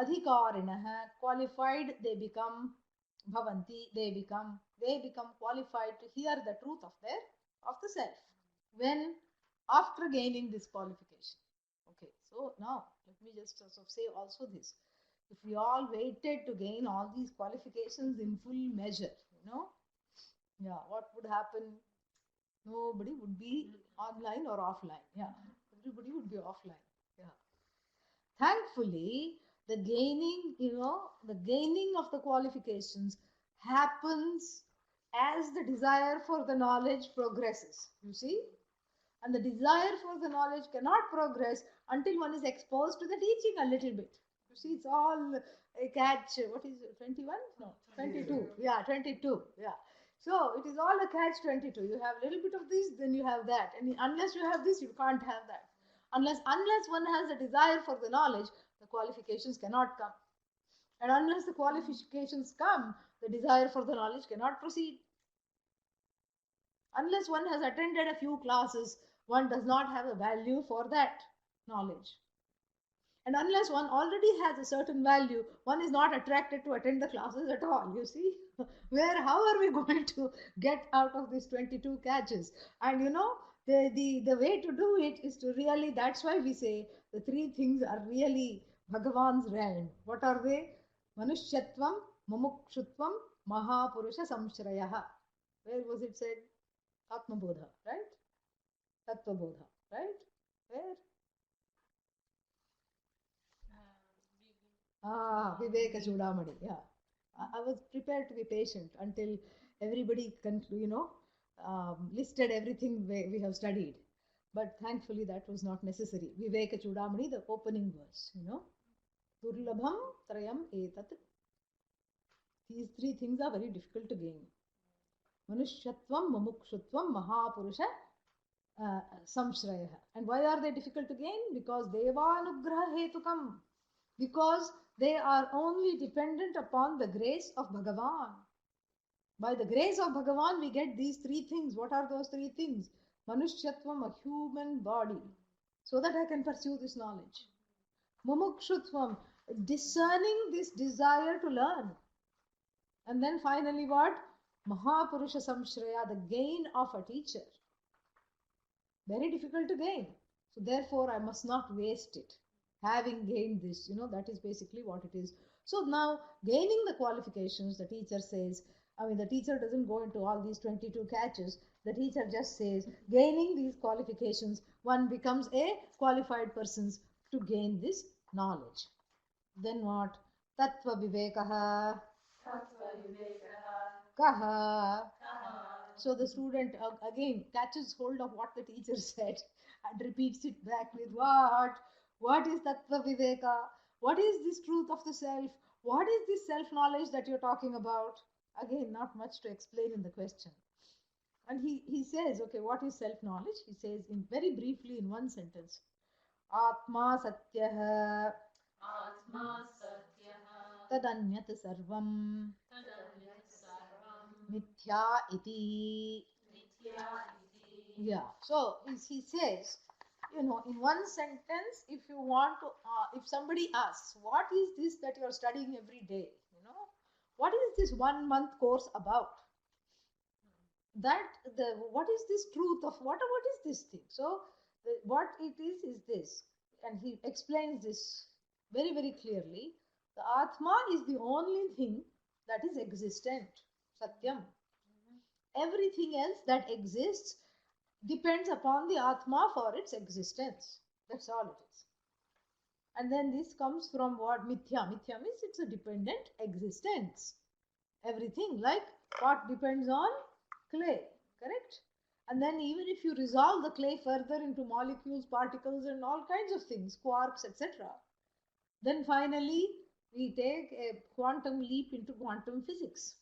Speaker 1: Adhikarinah, qualified, they become bhavanti, they become qualified to hear the truth of the self. When? After gaining this qualification. Okay, so now let me just sort of say also this. If we all waited to gain all these qualifications in full measure, you know, Yeah, what would happen? Nobody would be online or offline. Yeah, everybody would be offline. Yeah. Thankfully, the gaining of the qualifications happens as the desire for the knowledge progresses. You see? And the desire for the knowledge cannot progress until one is exposed to the teaching a little bit. You see, it's all a catch. What is it, 21? No, 22. Yeah, 22. Yeah. So it is all a catch 22. You have a little bit of this, then you have that. And unless you have this, you can't have that. Unless one has a desire for the knowledge, the qualifications cannot come. And unless the qualifications come, the desire for the knowledge cannot proceed. Unless one has attended a few classes, one does not have a value for that knowledge. And unless one already has a certain value, one is not attracted to attend the classes at all. You see, how are we going to get out of these 22 catches? And the way to do it is to really, that's why we say the three things are really Bhagavan's realm. What are they? Manushyatvam, Mumukshutvam, Mahapurusha Samshrayaha. Where was it said? Tattvabodha, right? Tattvabodha, right? Where? Viveka Chudamani. Yeah. I was prepared to be patient until everybody, listed everything we have studied. But thankfully, that was not necessary. Viveka Chudamani, the opening verse, Durlabham Trayam Etat. These three things are very difficult to gain. Manushyatvam, Mumukshutvam, Mahapurusha Samshrayah. And why are they difficult to gain? Because Devanugraha Hetukam. Because they are only dependent upon the grace of Bhagavan. By the grace of Bhagavan, we get these three things. What are those three things? Manushyatvam, a human body, so that I can pursue this knowledge. Mumukshutvam, discerning this desire to learn. And then finally what? Mahapurusha Samshraya, the gain of a teacher. Very difficult to gain. So therefore, I must not waste it. Having gained this, that is basically what it is. So now, gaining the qualifications, the teacher says, the teacher doesn't go into all these 22 catches. The teacher just says, gaining these qualifications, one becomes a qualified person to gain this knowledge. Then what? Tattvabodha. Kaha. So the student again catches hold of what the teacher said and repeats it back with what? What is Tattvaviveka? What is this truth of the self? What is this self-knowledge that you're talking about? Again, not much to explain in the question. And he says, okay, what is self-knowledge? He says in very briefly in one sentence. Atma Satyah. Atma Satyah. Tadanyat Sarvam. Mithya iti. Yeah. So he says, in one sentence, if you want to, if somebody asks, what is this that you are studying every day? What is this 1 month course about? What is this truth of what is this thing? So what it is this, and he explains this very, very clearly. The Atma is the only thing that is existent. Satyam. Everything else that exists depends upon the Atma for its existence. That's all it is. And then this comes from what? Mithya. Mithya means it's a dependent existence. Everything, like pot depends on clay, correct? And then even if you resolve the clay further into molecules, particles, and all kinds of things, quarks, etc., then finally we take a quantum leap into quantum physics.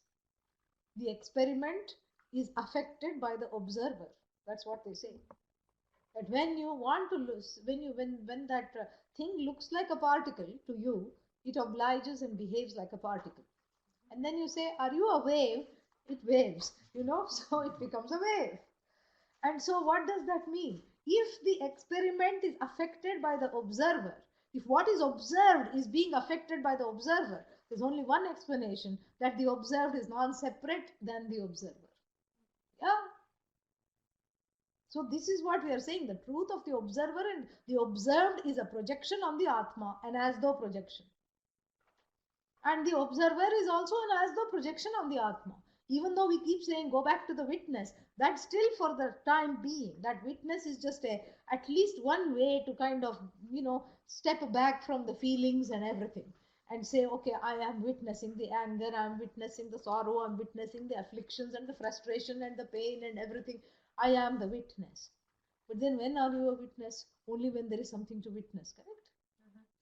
Speaker 1: The experiment is affected by the observer. That's what they say. That when you want to lose, when that thing looks like a particle to you, it obliges and behaves like a particle. And then you say, are you a wave? It waves, so it becomes a wave. And so what does that mean? If the experiment is affected by the observer, if what is observed is being affected by the observer, there's only one explanation, that the observed is non-separate than the observer. Yeah. So this is what we are saying, the truth of the observer, and the observed is a projection on the Atma, an as-though projection. And the observer is also an as-though projection on the Atma. Even though we keep saying go back to the witness, that's still for the time being. That witness is just at least one way to kind of, step back from the feelings and everything and say, okay, I am witnessing the anger, I'm witnessing the sorrow, I'm witnessing the afflictions and the frustration and the pain and everything. I am the witness. But then when are you a witness? Only when there is something to witness, correct?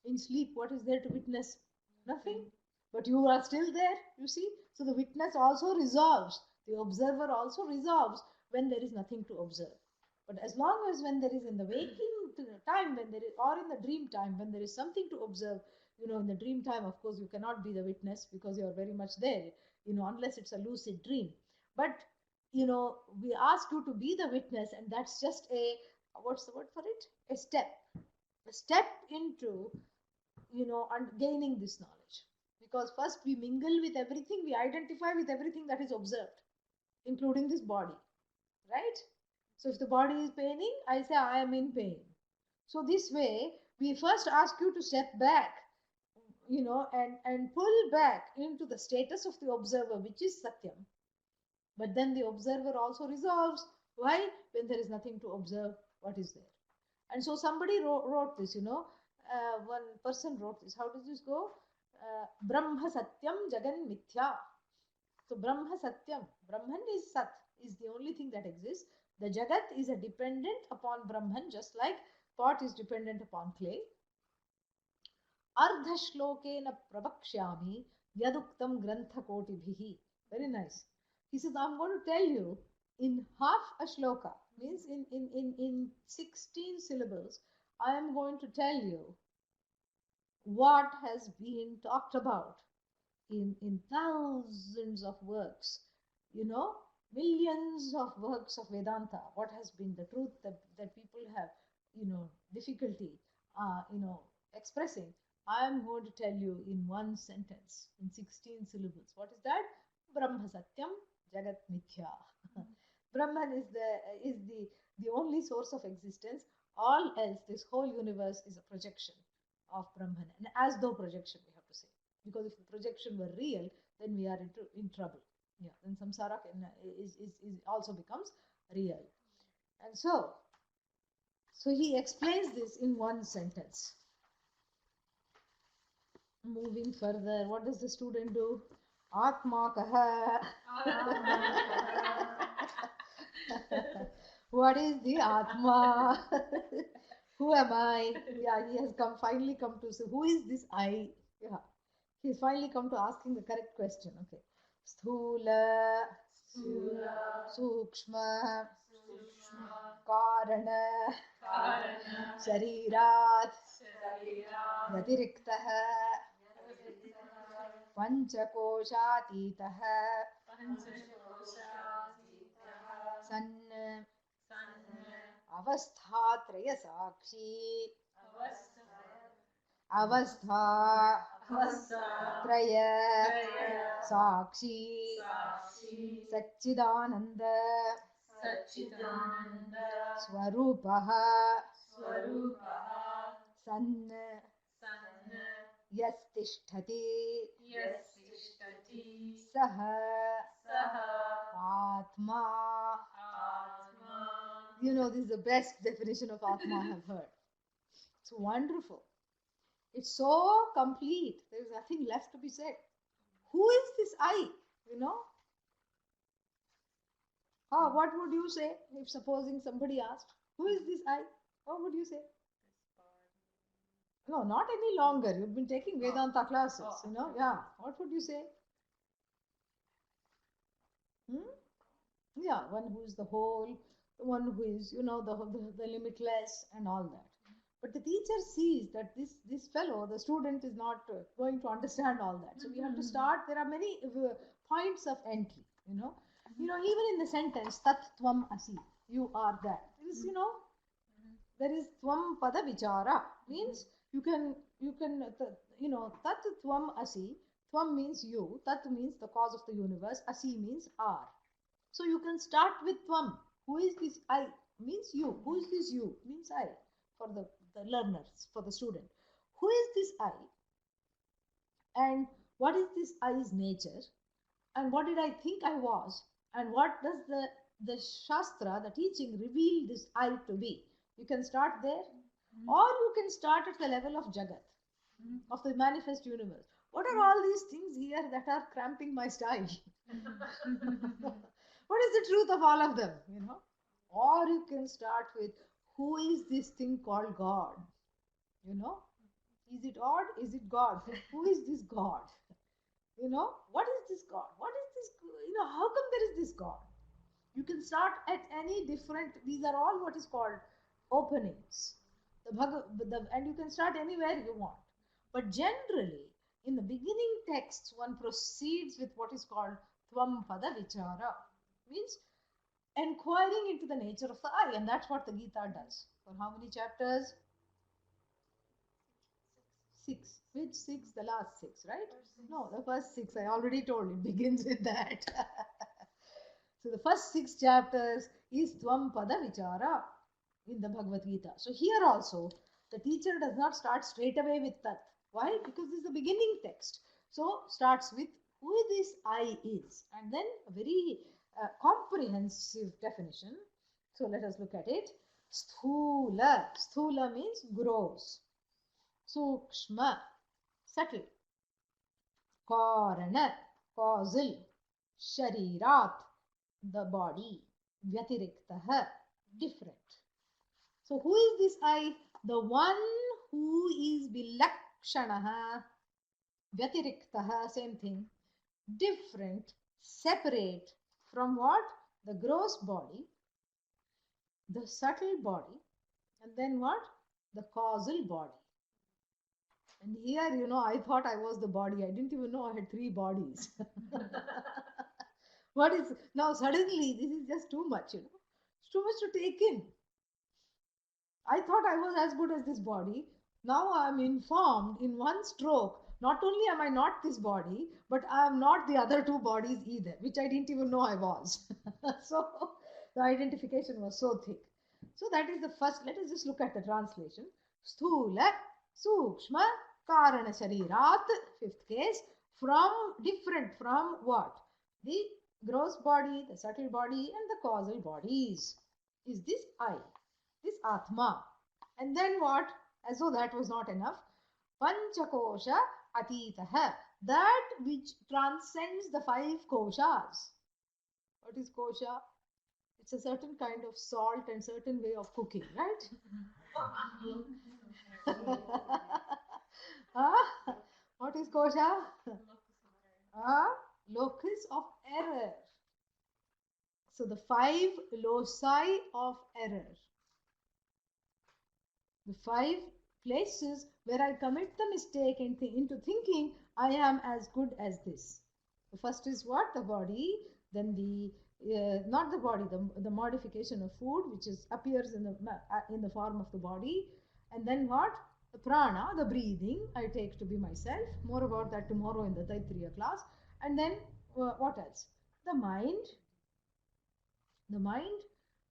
Speaker 1: In sleep, what is there to witness? Nothing. But you are still there, you see. So the witness also resolves, the observer also resolves when there is nothing to observe. But as long as when there is in the waking time, when there is, or in the dream time, when there is something to observe, in the dream time, of course, you cannot be the witness because you are very much there, unless it's a lucid dream. But, we ask you to be the witness, and that's just what's the word for it? A step into, and gaining this knowledge. Because first we mingle with everything, we identify with everything that is observed, including this body, right? So if the body is paining, I say I am in pain. So this way, we first ask you to step back, and pull back into the status of the observer, which is Satyam. But then the observer also resolves. Why? When there is nothing to observe, what is there? And so somebody wrote this, one person wrote this. How does this go? Brahma Satyam Jagan Mithya. So Brahma Satyam, Brahman is Sat, is the only thing that exists. The Jagat is a dependent upon Brahman, just like pot is dependent upon clay. Ardha shlokena prabhakshyami yaduktam grantha kotibhihi. Very nice. He says, I'm going to tell you in half a shloka, means in 16 syllables, I am going to tell you what has been talked about in thousands of works, millions of works of Vedanta, what has been the truth that people have, difficulty, expressing. I am going to tell you in one sentence, in 16 syllables. What is that? Brahma Satyam Jagat Mithya. Brahman is the only source of existence. All else, this whole universe is a projection of Brahman. And as though projection, we have to say. Because if the projection were real, then we are in trouble. Yeah, then samsara is also becomes real. And so he explains this in one sentence. Moving further, what does the student do? Atma kaha. What is the Atma? Who am I? Yeah, he has finally come to say, who is this I? Yeah, he's finally come to asking the correct question. Okay. Sthula, Sukshma, Karana, Sharirat, Vyatiriktah, Panchakoshatitah, San, Avasthatraya Sakshi, Avastha, Traya, Sakshi, Satchidananda, Swarupaha, San, Yastishtati, Saha, Atma. This is the best definition of Atma I have heard. It's wonderful. It's so complete. There's nothing left to be said. Who is this I? What would you say if supposing somebody asked, who is this I? What would you say? No, not any longer. You've been taking Vedanta classes, Yeah. What would you say? Yeah, one who is the whole, one who is, the limitless and all that. But the teacher sees that this fellow, the student, is not going to understand all that. So we have to start. There are many points of entry. Even in the sentence Tat Tvam Asi, you are that. There is Tvam Pada Vichara, means you can Tat Tvam Asi. Tvam means you. Tat means the cause of the universe. Asi means are. So you can start with Tvam. Who is this I? Means you. Who is this you? Means I. For the learners, for the student. Who is this I? And what is this I's nature? and what did I think I was, and what does the Shastra, the teaching, reveal this I to be. You can start there, or you can start at the level of Jagat, of the manifest universe. What are all these things here that are cramping my style? What is the truth of all of them, you know? Or you can start with, who is this thing called God? You know, is it odd? Is it God? Who is this God? You know, what is this God? What is this? You know, how come there is this God? You can start at any different, these are all what is called openings. And you can start anywhere you want. But generally, in the beginning texts, one proceeds with what is called Tvampada Vichara, means inquiring into the nature of the I, and that's what the Gita does. For how many chapters? Six. Which six? The last six, right? No, the first six. I already told it begins with that. So the first six chapters is Tvam Pada Vichara in the Bhagavad Gita. So here also, the teacher does not start straight away with Tat. Why? Because this is the beginning text. So starts with who this I is, and then a very comprehensive definition. So let us look at it. Sthula. Sthula means gross. Sukshma, subtle. Karana, causal. Sharirat, the body. Vyatiriktaha, different. So who is this I? The one who is vilakshanaha. Vyatiriktaha, same thing. Different, separate from what? The gross body, the subtle body, and then what? The causal body. And here, you know, I thought I was the body. I didn't even know I had three bodies. What is now suddenly this is just too much, you know. It's too much to take in. I thought I was as good as this body. Now I am informed in one stroke. Not only am I not this body, but I am not the other two bodies either, which I didn't even know I was. So the identification was so thick. So that is the first. Let us just look at the translation. Sthula, Sukshma, Karana Sharirat, fifth case, from different from what? The gross body, the subtle body, and the causal bodies. Is this I, this Atma. And then what? As though that was not enough. Panchakosha Atitaha, that which transcends the five koshas. What is kosha? It's a certain kind of salt and certain way of cooking, right? Huh? What is kosha? Locus of error. So the five loci of error. The five places where I commit the mistake into thinking I am as good as this. The first is what? The body, then the not the body, the modification of food which appears in the form of the body, and then what? The prana, the breathing, I take to be myself. More about that tomorrow in the Taittiriya class. And then what else? The mind,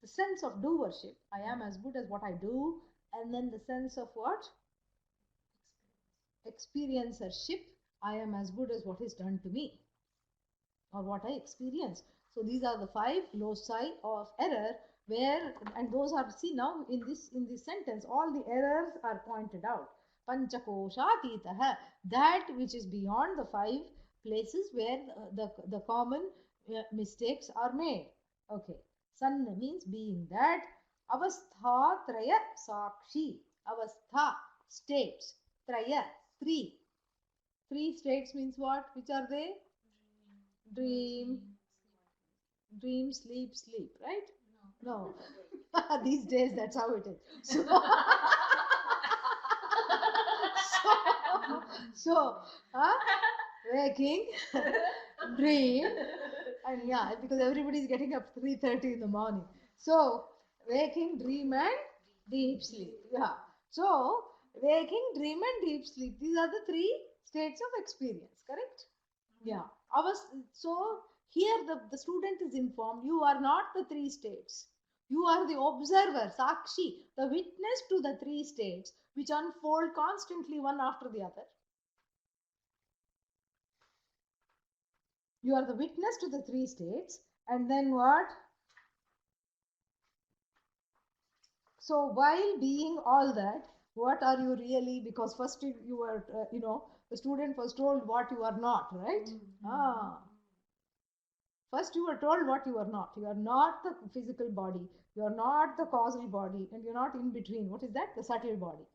Speaker 1: the sense of doership. I am as good as what I do. And then the sense of what? Experiencership. I am as good as what is done to me or what I experience. So these are the five loci of error where, and those are, see now in this sentence, all the errors are pointed out. Panchakoshatitaha, that which is beyond the five places where the common mistakes are made. Okay. Sanna means being that. Avastha traya sakshi. Avastha, states. Traya, three. Three states means what? Which are they? Dream, sleep, right? No. These days, that's how it is. So, waking, dream, and yeah, because everybody is getting up 3:30 in the morning. So, waking, dream, and deep sleep. Yeah. So, waking, dream, and deep sleep. These are the three states of experience, correct? Yeah. So, here the student is informed you are not the three states. You are the observer, Sakshi, the witness to the three states which unfold constantly one after the other. You are the witness to the three states. And then what? So while being all that, what are you really? Because first you were, the student was told what you are not, right? First you were told what you are not. You are not the physical body. You are not the causal body. And you're not in between. What is that? The subtle body.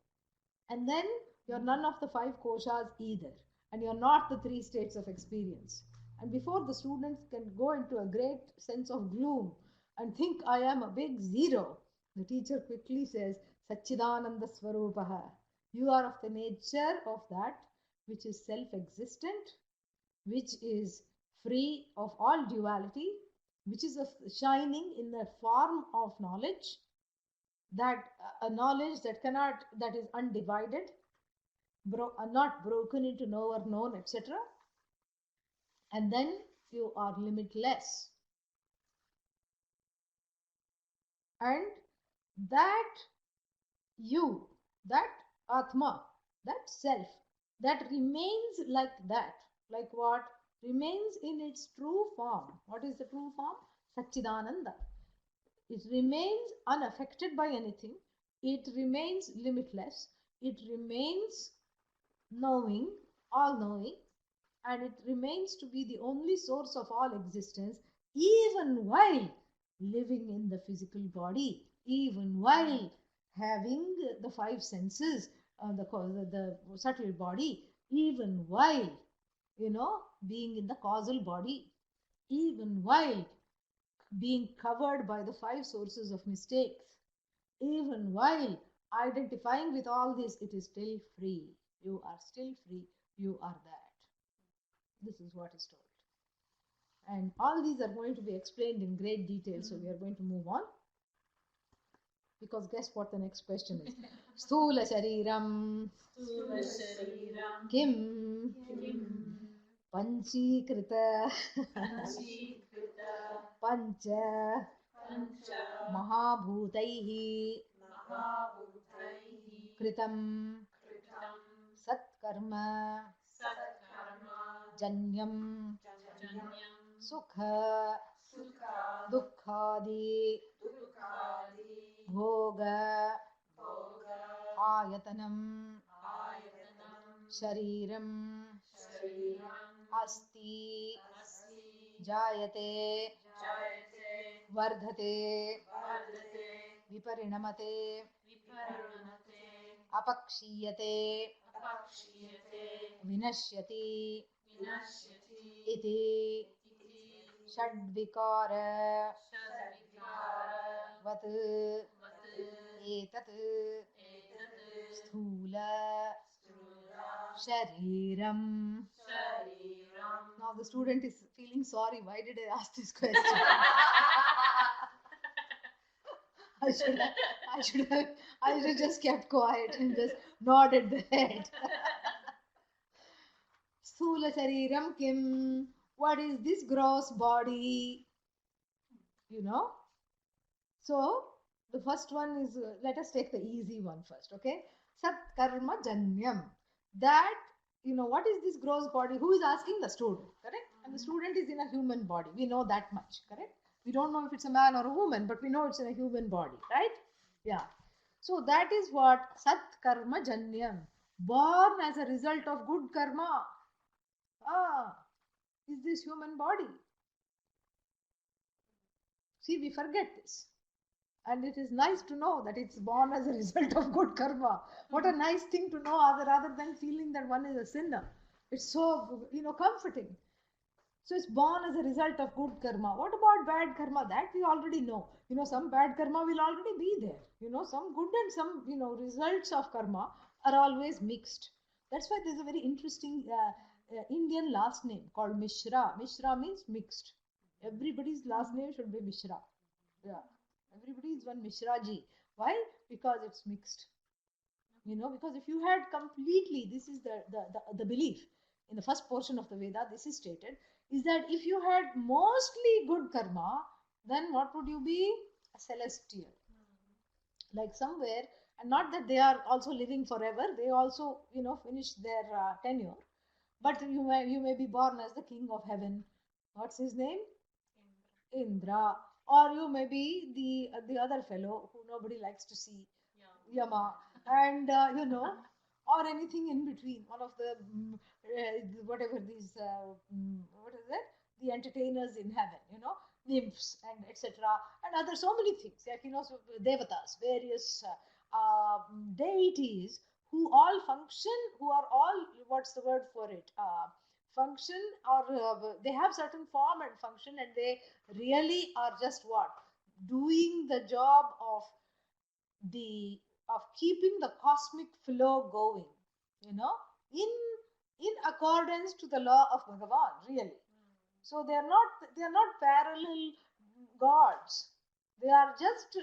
Speaker 1: And then you're none of the five koshas either. And you're not the three states of experience. And before the students can go into a great sense of gloom and think I am a big zero, the teacher quickly says, Satchidananda Swarupaha. You are of the nature of that which is self-existent, which is free of all duality, which is shining in the form of knowledge, that a knowledge that is undivided, not broken into knower, known, etc. And then you are limitless. And that you, that Atma, that self, that remains like that. Like what? Remains in its true form. What is the true form? Satchidananda. It remains unaffected by anything. It remains limitless. It remains knowing, all knowing, and it remains to be the only source of all existence, even while living in the physical body, even while having the five senses, the subtle body, even while, being in the causal body, even while being covered by the five sources of mistakes, even while identifying with all this, it is still free. You are still free. You are that. This is what is told. And all these are going to be explained in great detail. So we are going to move on. Because guess what the next question is? Sthula Shariram Kim Panchikrita Pancha Mahabhutaihi Kritam Satkarma Janyam Sukha Dukkhadi Bhoga Ayatanam Shariram Asti Jayate Vardhate Viparinamate Apakshiyate Vinashyati Iti Shadvikara Vat Etat Sthula Shariram. Now the student is feeling sorry. Why did I ask this question? I should have just kept quiet and just nodded the head. Sthula Shariram Kim. What is this gross body? So the first one is, let us take the easy one first, okay? Sat Karma Janyam. That, what is this gross body? Who is asking? The student, correct? And the student is in a human body. We know that much, correct? We don't know if it's a man or a woman, but we know it's in a human body, right? Yeah. So that is what Sat Karma Janyam. Born as a result of good karma. Is this human body? See, we forget this. And it is nice to know that it's born as a result of good karma. What a nice thing to know, rather than feeling that one is a sinner. It's so, comforting. So it's born as a result of good karma. What about bad karma? That we already know. Some bad karma will already be there. Some good and some, results of karma are always mixed. That's why there's a very interesting Indian last name called Mishra. Mishra means mixed. Everybody's last name should be Mishra. Yeah. Everybody is one Mishraji. Why? Because it's mixed. Because if you had completely, this is the belief in the first portion of the Veda, this is stated, is that if you had mostly good karma, then what would you be? A celestial. Like somewhere, and not that they are also living forever, they also, finish their tenure. But you may be born as the king of heaven, What's his name? Indra. Or you may be the other fellow who nobody likes to see, Yama, and or anything in between. One of the whatever these what is it? The entertainers in heaven, nymphs and etc. and other so many things. Like so devatas, various deities who all function, who are all what's the word for it? Function or they have certain form and function, and they really are just what doing the job the of keeping the cosmic flow going, you know, in in accordance to the law of Bhagavan, really. So they are not parallel gods. They are just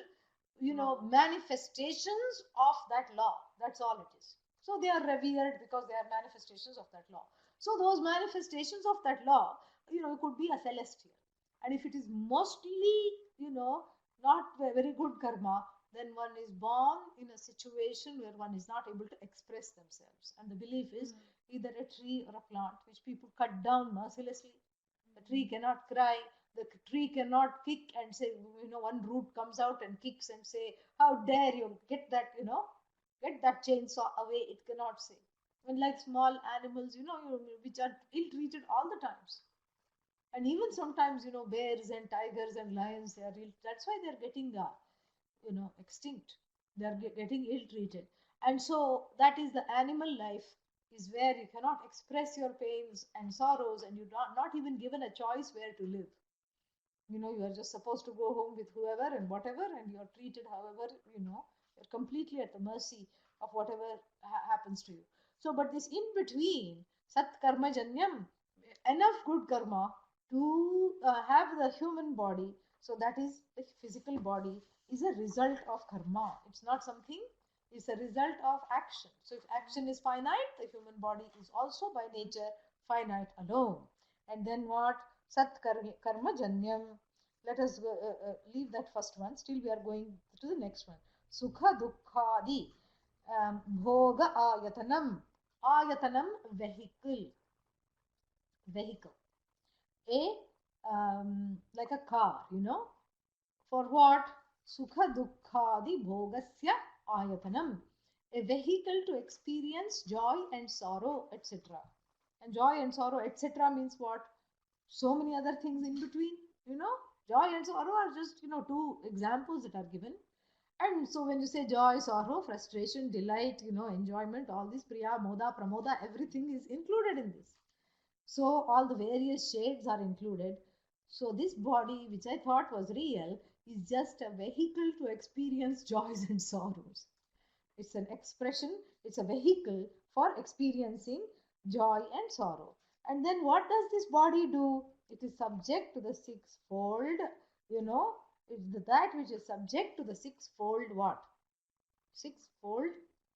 Speaker 1: manifestations of that law. That's all it is. So they are revered because they are manifestations of that law. So those manifestations of that law, it could be a celestial. And if it is mostly, not very good karma, then one is born in a situation where one is not able to express themselves. And the belief is either a tree or a plant which people cut down mercilessly. The tree cannot cry. The tree cannot kick and say, one root comes out and kicks and say, how dare you get that, get that chainsaw away. It cannot say. And like small animals, which are ill-treated all the times. And even sometimes, bears and tigers and lions, they are ill. That's why they're getting, extinct. They're getting ill-treated. And so that is the animal life is where you cannot express your pains and sorrows, and you're not even given a choice where to live. You are just supposed to go home with whoever and whatever, and you're treated however, you're completely at the mercy of whatever happens to you. So, but this in between, Sat Karma Janyam, enough good karma to have the human body, so that is the physical body, is a result of karma. It's not something, it's a result of action. So, if action is finite, the human body is also by nature finite alone. And then what? Sat Karma Janyam. Let us leave that first one. Still, we are going to the next one. Sukha Dukkhadi. Bhoga Ayatanam. Ayatanam, vehicle. Vehicle. Like a car, For what? Sukha Dukkhadi Bhogasya Ayatanam. A vehicle to experience joy and sorrow, etc. And joy and sorrow, etc. means what? So many other things in between, Joy and sorrow are just, two examples that are given. And so when you say joy, sorrow, frustration, delight, enjoyment, all this priya, moda, pramoda, everything is included in this. So all the various shades are included. So this body, which I thought was real, is just a vehicle to experience joys and sorrows. It's an expression, it's a vehicle for experiencing joy and sorrow. And then what does this body do? It is subject to the sixfold, it's that which is subject to the sixfold what? Sixfold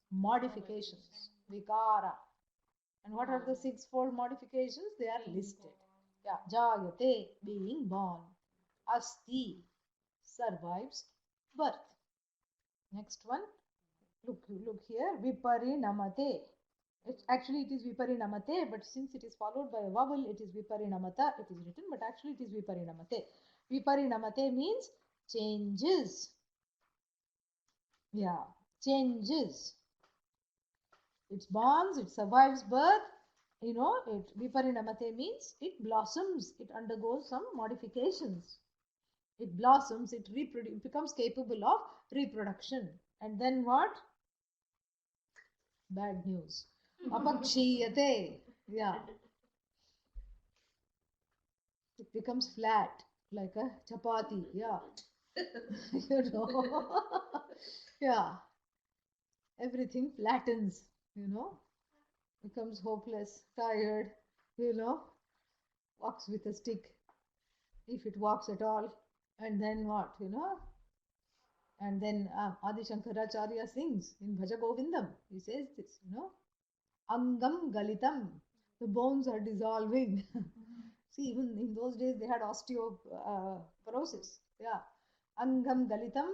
Speaker 1: modifications, vikara. And what are the sixfold modifications? They are listed. Yeah, jayate, being born. Asti, survives birth. Next one, look here, viparinamate. It is viparinamate, but since it is followed by a vowel, it is viparinamata, it is written, but actually it is viparinamate. Viparinamate means changes. Yeah, changes. It borns, it survives birth. Viparinamate means it blossoms, it undergoes some modifications. It blossoms, it becomes capable of reproduction. And then what? Bad news. Apakshiyate. Yeah. It becomes flat, like a chapati. Yeah. Yeah. Everything flattens, becomes hopeless, tired, walks with a stick, if it walks at all. And then what, And then Adi Shankaracharya sings in Bhaja Govindam. He says this, Angam Galitam. The bones are dissolving. See, even in those days they had osteoporosis. Yeah. Angam Galitam,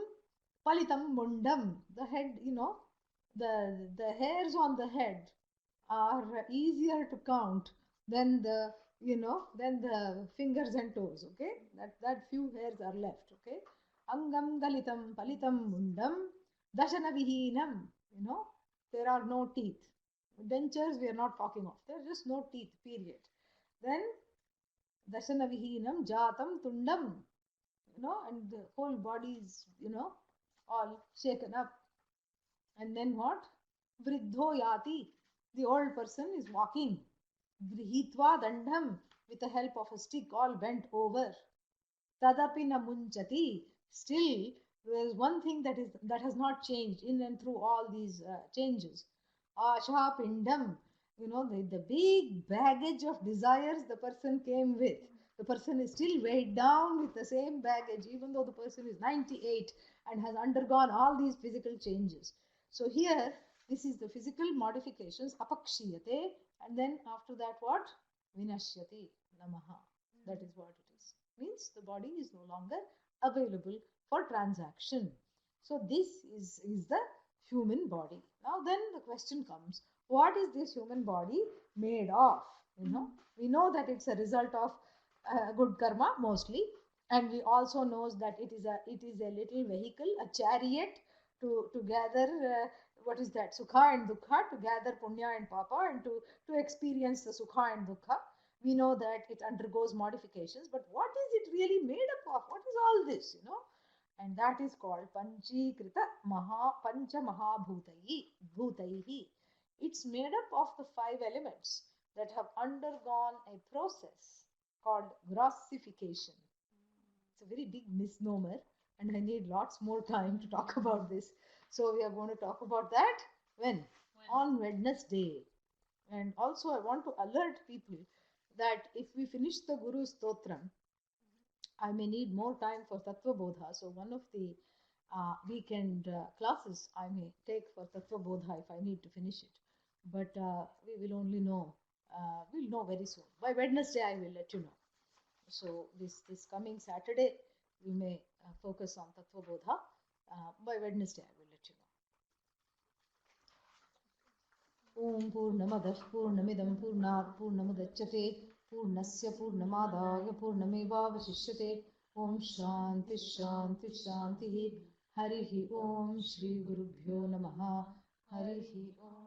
Speaker 1: Palitam Mundam. The head, the hairs on the head are easier to count than the, then the fingers and toes, okay? That few hairs are left, okay? Angam galitam palitam mundam dashana vihinam, there are no teeth. Dentures we are not talking of. There are just no teeth, period. Then dashana vihinam jatam tundam, and the whole body is, all shaken up. And then what? Vriddho yati, the old person is walking. Grihitva dandham, with the help of a stick, all bent over. Tadapi na munchati, still there is one thing that has not changed in and through all these changes. Asha pindam, the big baggage of desires the person came with. The person is still weighed down with the same baggage, even though the person is 98 and has undergone all these physical changes. So here, this is the physical modifications, apakshiyate, and then after that what? Vinashyati namaha. That is what it is. Means the body is no longer available for transaction. So this is the human body. Now then the question comes, what is this human body made of? We know that it's a result of good karma mostly, and we also knows that it is a little vehicle, a chariot to gather what is that, sukha and dukkha, to gather punya and papa, and to experience the sukha and dukkha. We know that it undergoes modifications, but what is it really made up of? What is all this, and that is called panchikrita pancha bhutaihi. It's made up of the 5 elements that have undergone a process called grossification. It's a very big misnomer, and I need lots more time to talk about this. So we are going to talk about that when? On Wednesday. And also I want to alert people that if we finish the Guru Stotram, I may need more time for Tattvabodha. So one of the weekend classes I may take for Tattvabodha if I need to finish it. But we will only know, we'll know very soon. By Wednesday I will let you know. So this coming Saturday we may focus on Tattvabodha. By Wednesday I will let you know. Om Purnamadah Purnamidam Purnat Purnamudachyate Purnasya Purnamadaaya Purnamevavashishyate. Om Shanti Shanti Shanti. Harihi Om Shri Gurubhyo Namaha. Harihi Om.